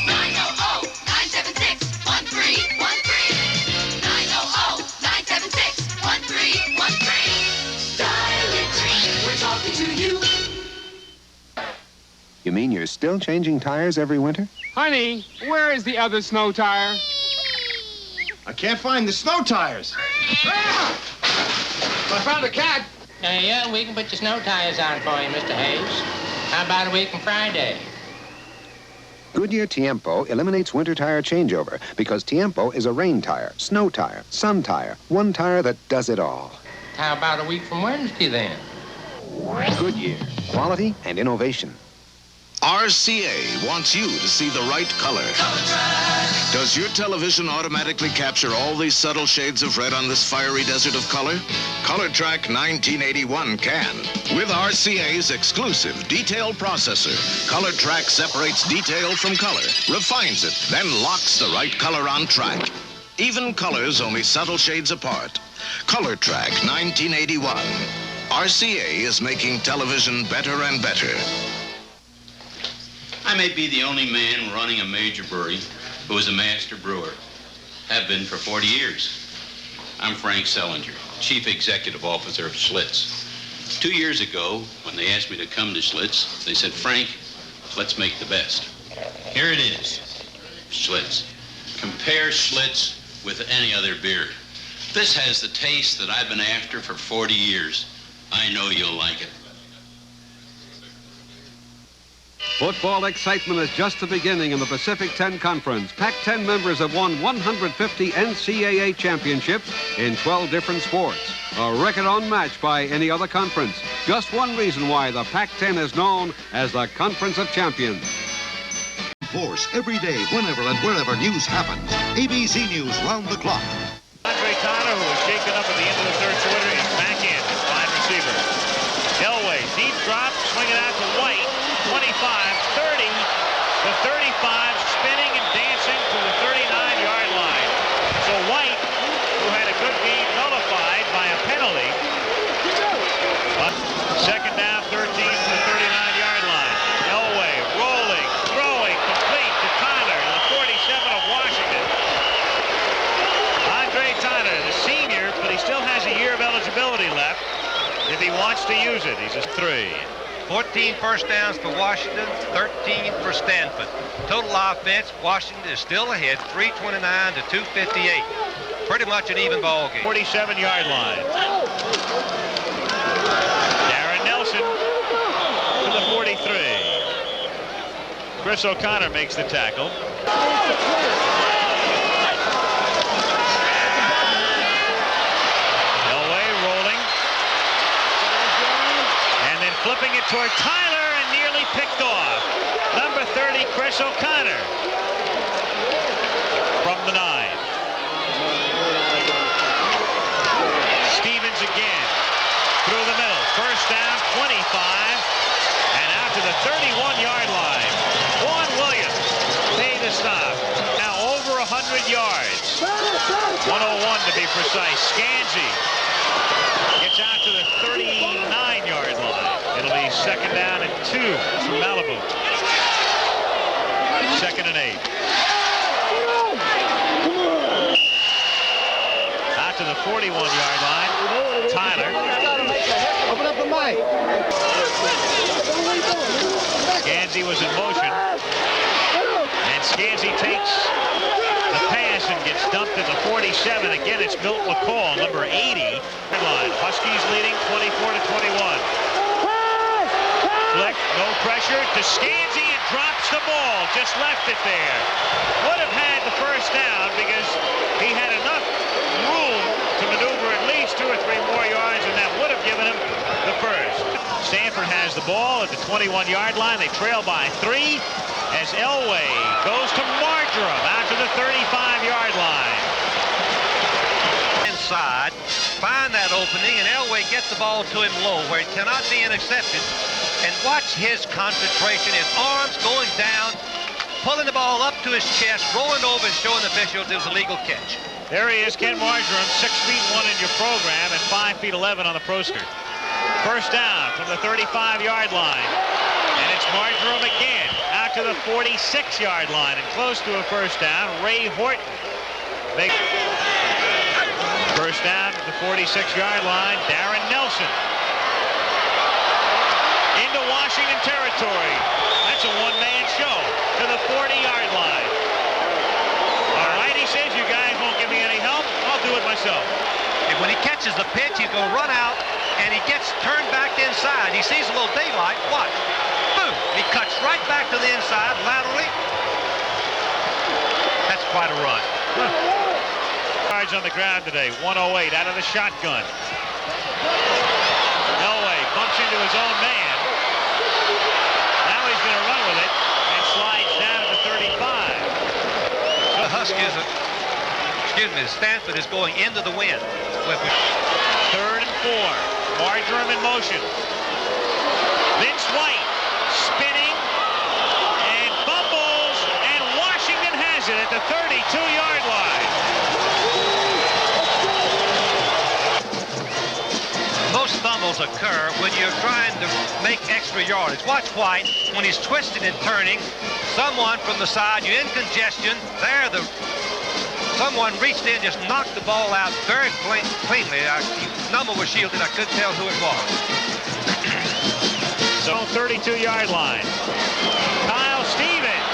900-976-1313. 900-976-1313. Dial-It. We're talking to you. You mean you're still changing tires every winter? Honey, where is the other snow tire? I can't find the snow tires. Ah! I found a cat. Yeah, we can put your snow tires on for you, Mr. Hayes. How about a week from Friday? Goodyear Tiempo eliminates winter tire changeover because Tiempo is a rain tire, snow tire, sun tire, one tire that does it all. How about a week from Wednesday, then? Goodyear, quality and innovation. RCA wants you to see the right color. Does your television automatically capture all these subtle shades of red on this fiery desert of color? ColorTrack 1981 can. With RCA's exclusive detail processor, ColorTrack separates detail from color, refines it, then locks the right color on track. Even colors only subtle shades apart. ColorTrack 1981. RCA is making television better and better. I may be the only man running a major brewery who is a master brewer. Have been for 40 years. I'm Frank Sellinger, Chief Executive Officer of Schlitz. 2 years ago, when they asked me to come to Schlitz, they said, Frank, let's make the best. Here it is, Schlitz. Compare Schlitz with any other beer. This has the taste that I've been after for 40 years. I know you'll like it. Football excitement is just the beginning in the Pacific 10 Conference. Pac-10 members have won 150 NCAA championships in 12 different sports. A record unmatched by any other conference. Just one reason why the Pac-10 is known as the Conference of Champions. Force every day, whenever and wherever news happens. ABC News round the clock. Andre Tyler, who was shaken up at the end of the third quarter, is back in as wide receiver. Elway, deep drop, swing it out to White. 25, 30, the 35, spinning and dancing to the 39-yard line. So White, who had a good game nullified by a penalty, second down, 13 to the 39-yard line. Elway rolling, throwing, complete to Tyler, the 47 of Washington. Andre Tyler, the senior, but he still has a year of eligibility left if he wants to use it. He's a 3. 14 first downs for Washington, 13 for Stanford. Total offense, Washington is still ahead, 329 to 258. Pretty much an even ball game. 47-yard line. Darren Nelson to the 43. Chris O'Connor makes the tackle. Flipping it toward Tyler and nearly picked off. Number 30, Chris O'Connor from the 9. Stevens again through the middle. First down, 25, and out to the 31-yard line. Juan Williams made the stop. Now over 100 yards. 101 to be precise. Scanzi gets out to the 39-yard line. It'll be second down and 2 from Malibu. Second and 8. Out out to the 41-yard line. Tyler. Open up the mic. Scansy was in motion. And Scansy takes the pass and gets dumped at the 47. Again, it's Milt McCall, number 80. Line. Huskies leading 24-21. Flick, no pressure to Scansy and drops the ball. Just left it there. Would have had the first down because he had enough room to maneuver at least 2 or 3 more yards, and that would have given him the first. Stanford has the ball at the 21-yard line. They trail by 3 as Elway goes to Marjoram out to the 35-yard line. Inside, find that opening, and Elway gets the ball to him low where it cannot be intercepted. And watch his concentration, his arms going down, pulling the ball up to his chest, rolling over and showing the officials it was a legal catch. There he is, Ken Marjoram, 6'1" in your program and 5'11" on the pro skirt. First down from the 35-yard line. And it's Marjoram again out to the 46-yard line and close to a first down. Ray Horton. First down to the 46-yard line. Darren Nelson. Into Washington territory. That's a one-man show to the 40-yard line. All right, he says, you guys won't give me any help. I'll do it myself. And when he catches the pitch, he's going to run out, and he gets turned back inside. He sees a little daylight. Watch. Boom. He cuts right back to the inside laterally. That's quite a run. Yards on the ground today. 108 out of the shotgun. Elway bumps into his own man. Now he's going to run with it and slides down to the 35. The Huskies, Stanford is going into the wind. 3rd and 4. Marjoram in motion. Vince White spinning and fumbles, and Washington has it at the 32-yard line. Most fumbles occur when you're trying to make extra yardage. Watch White when he's twisting and turning. Someone from the side, you're in congestion. There, someone reached in, just knocked the ball out very cleanly. The number was shielded. I couldn't tell who it was. So 32-yard line. Kyle Stevens,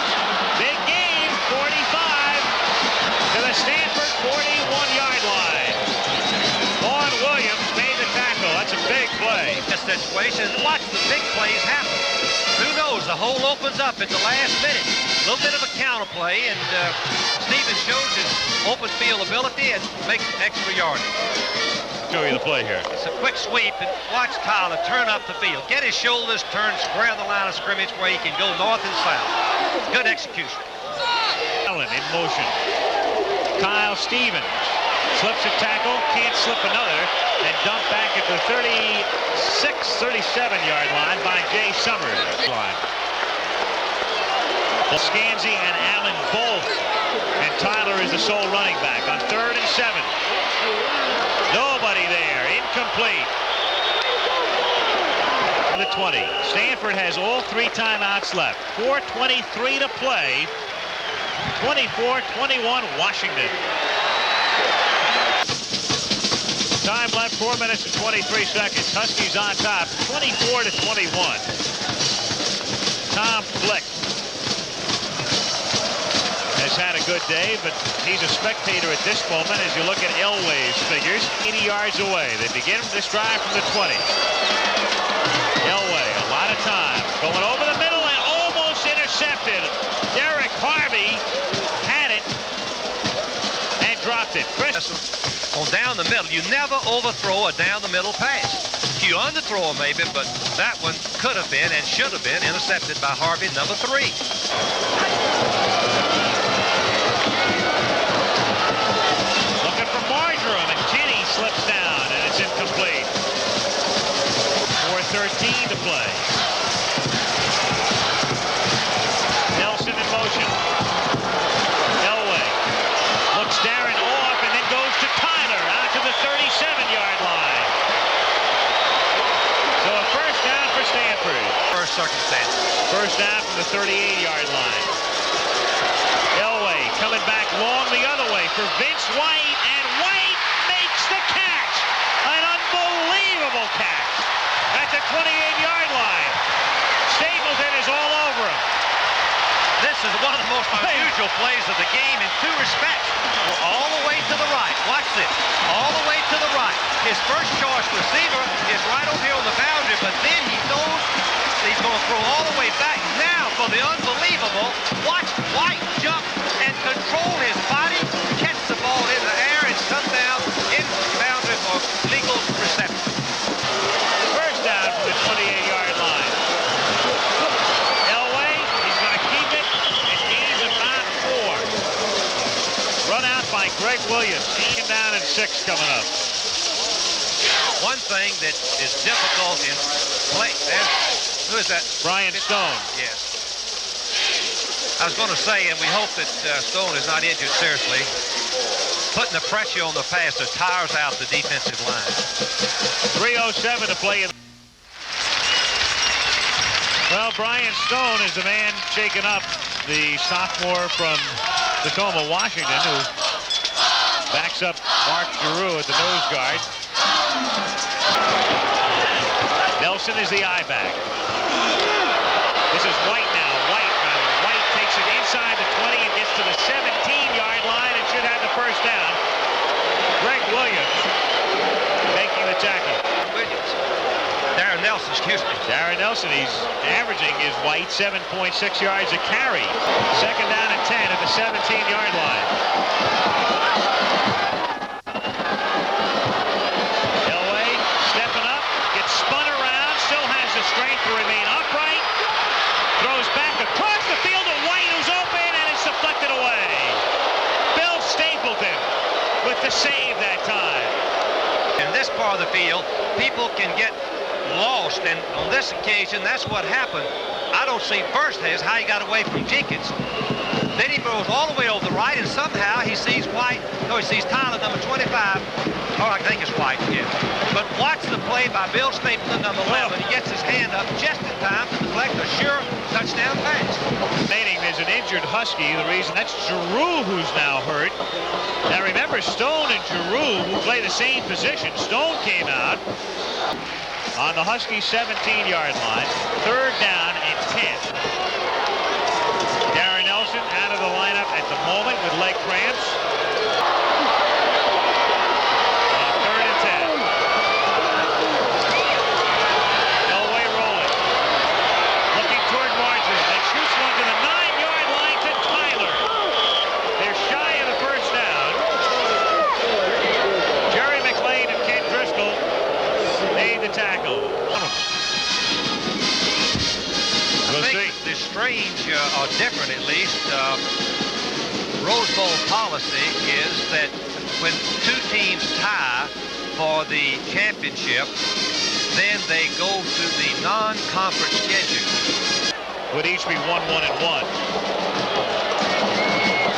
big game, 45 to the Stanford 41-yard line. Vaughn Williams made the tackle. That's a big play. This situation, watch the big plays happen. Who knows? The hole opens up at the last minute. A little bit of a counter play, and Stevens shows his open field ability and makes extra yardage. Show you the play here. It's a quick sweep, and watch Tyler turn up the field. Get his shoulders turned square on the line of scrimmage where he can go north and south. Good execution. Allen in motion. Kyle Stevens slips a tackle, can't slip another, and dumped back at the 37-yard line by Jay Summers. Scansy and Allen both, and Tyler is the sole running back on 3rd and 7. Nobody there, incomplete. The 20. Stanford has all 3 timeouts left. 4:23 to play. 24-21 Washington. Time left, 4 minutes and 23 seconds. Huskies on top, 24-21. Tom Flick has had a good day, but he's a spectator at this moment as you look at Elway's figures. 80 yards away. They begin this drive from the 20. Elway, a lot of time. Going over the middle and almost intercepted. Jack Harbaugh had it and dropped it. On down the middle, you never overthrow a down the middle pass. You underthrow maybe, but that one could have been and should have been intercepted by Harbaugh, number 3. Looking for Marjoram, and Kenny slips down, and it's incomplete. 4:13 to play. Nelson in motion. Elway looks Darren off and then goes to Tyler out to the 37-yard line. So a first down for Stanford. First circumstance. First down from the 38-yard line. Elway coming back long the other way for Vince White, and White makes 28-yard line. Stapleton is all over him. This is one of the most unusual plays of the game in two respects. All the way to the right. Watch this. All the way to the right. His first choice receiver is right over here on the boundary, but then he knows he's going to throw all the way back. Now for the unbelievable. Watch White jump and control his body, catch the ball in the air, and come down in the boundary for legal reception. First down from the 28-yard line. Elway, he's going to keep it and gains about 4. Run out by Greg Williams. Taken down and 6 coming up. One thing that is difficult in play. Who is that? Brian Stone. Yes. I was going to say, and we hope that Stone is not injured seriously. Putting the pressure on the passer tires out the defensive line. 3:07 to play. Well, Brian Stone is the man shaking up, the sophomore from Tacoma, Washington, who backs up Mark Giroux at the nose guard. Nelson is the I-back. This is White now. White takes it inside the 20 and gets to the 17-yard line and should have the first down. Greg Williams making the tackle. Darren Nelson, excuse me. Darren Nelson, he's averaging his White 7.6 yards a carry. Second down and 10 at the 17-yard line. Elway stepping up, gets spun around, still has the strength to remain upright. Throws back across the field to White, who's open, and it's deflected away. Bill Stapleton with the save that time. In this part of the field, people can get lost, and on this occasion, that's what happened. I don't see first is how he got away from Jenkins. Then he goes all the way over the right, and somehow he sees White. No, he sees Tyler, number 25. Oh, I think it's White, yeah. But watch the play by Bill Stapleton, number 11. He gets his hand up just in time to deflect a sure touchdown pass. Remaining, there's an injured Husky. The reason that's Giroux who's now hurt. Now remember, Stone and Giroux, who play the same position. Stone came out on the Husky 17-yard line. Third down and 10. Darren Nelson out of the lineup at the moment with leg cramps. Third and 10. Elway rolling. Looking toward Marjorie. Then shoots one to the 9-yard line to Tyler. They're shy of the first down. Jerry McLean and Ken Driscoll made the tackle. I think the strange or different, at least, Rose Bowl policy is that when two teams tie for the championship, then they go to the non-conference schedule. Would each be 1-1-1.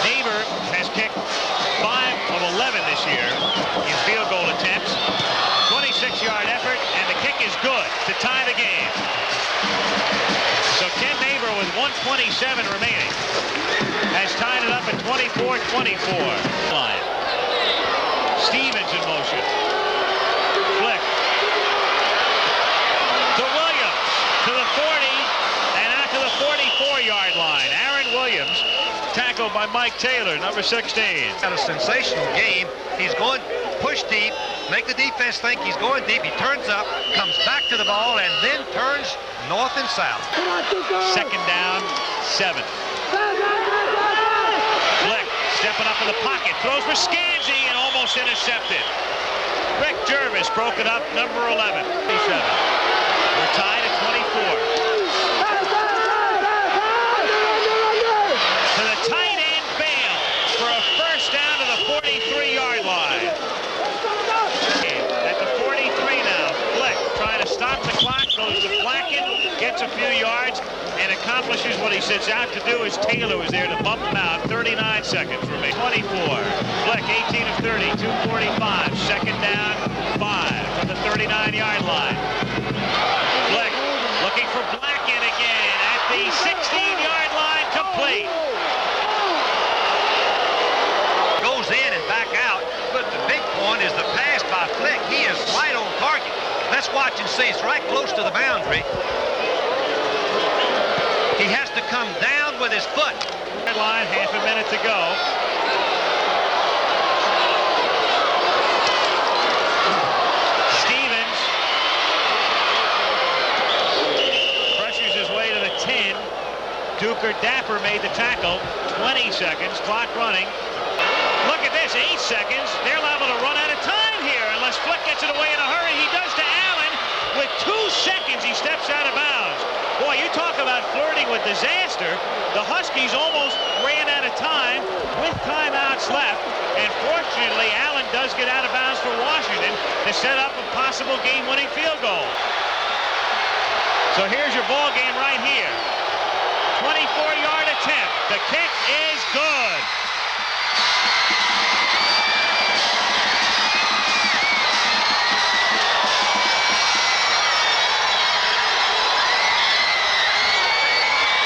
Neighbor has kicked 5 of 11 this year in field goal attempts. 26-yard effort, and the kick is good to tie the game. So Ken Neighbor with 1:27 remaining has tied it up at 24-24. Line. Stevens in motion. Flick. To Williams. To the 40 and out to the 44-yard line. Aaron Williams tackled by Mike Taylor, number 16. Got a sensational game. He's going push deep, make the defense think he's going deep. He turns up, comes back to the ball, and then turns north and south. Second down, 7. Flick stepping up in the pocket, throws for Scanzi and almost intercepted. Rick Jervis broke it up, number 11. 37. We're tied at 24. To the tight end, Bale, for a first down to the 43-yard line. At the 43 now, Flick trying to stop the clock, goes to Blacken, gets a few yards, and accomplishes what he sets out to do as Taylor was there to bump him out. 39 seconds remaining. 24. Flick, 18 of 30, 245. Second down, 5 from the 39-yard line. Flick looking for Blacken again at the 16-yard line, complete. Goes in and back out, but the big point is the pass by Flick. He is right on target. Let's watch and see. It's right close to the boundary. He has to come down with his foot. Red line, half a minute to go. Stevens pressures his way to the 10. Duker Dapper made the tackle. 20 seconds, clock running. Look at this, 8 seconds. They're liable to run out of time here unless Flick gets it away in a hurry. He does to Allen. With 2 seconds, he steps out of bounds. Boy, you talk about flirting with disaster. The Huskies almost ran out of time with timeouts left. And fortunately, Allen does get out of bounds for Washington to set up a possible game-winning field goal. So here's your ball game right here. 24-yard attempt. The kick is good.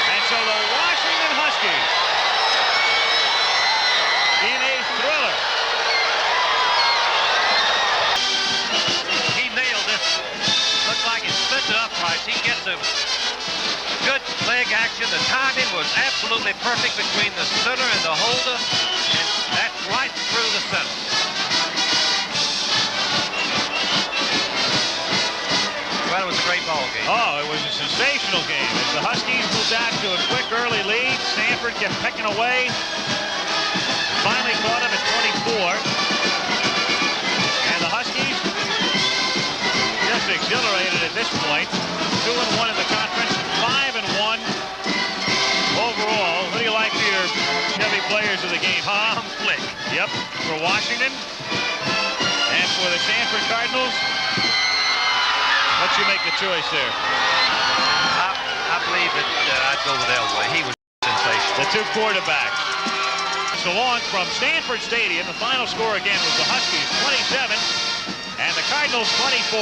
And so the Washington Huskies in a thriller. He nailed it. Looks like he split it upright. He gets a good leg action. The timing was absolutely perfect between the center and the holder, and that's right through the center. Well, it was a great ball game. Oh, it was a sensational game. As the Huskies moved out to a quick early lead, Stanford kept pecking away. Finally caught up at 24. And the Huskies just exhilarated at this point. 2-1 in the conference, 5-1 overall. Who do you like for your Chevy players of the game? Tom Flick. Yep, for Washington. And for the Stanford Cardinals, what's you make the choice there? I believe that I'd go with Elway. He was sensational. The 2 quarterbacks. So on from Stanford Stadium, the final score again was the Huskies 27 and the Cardinals 24.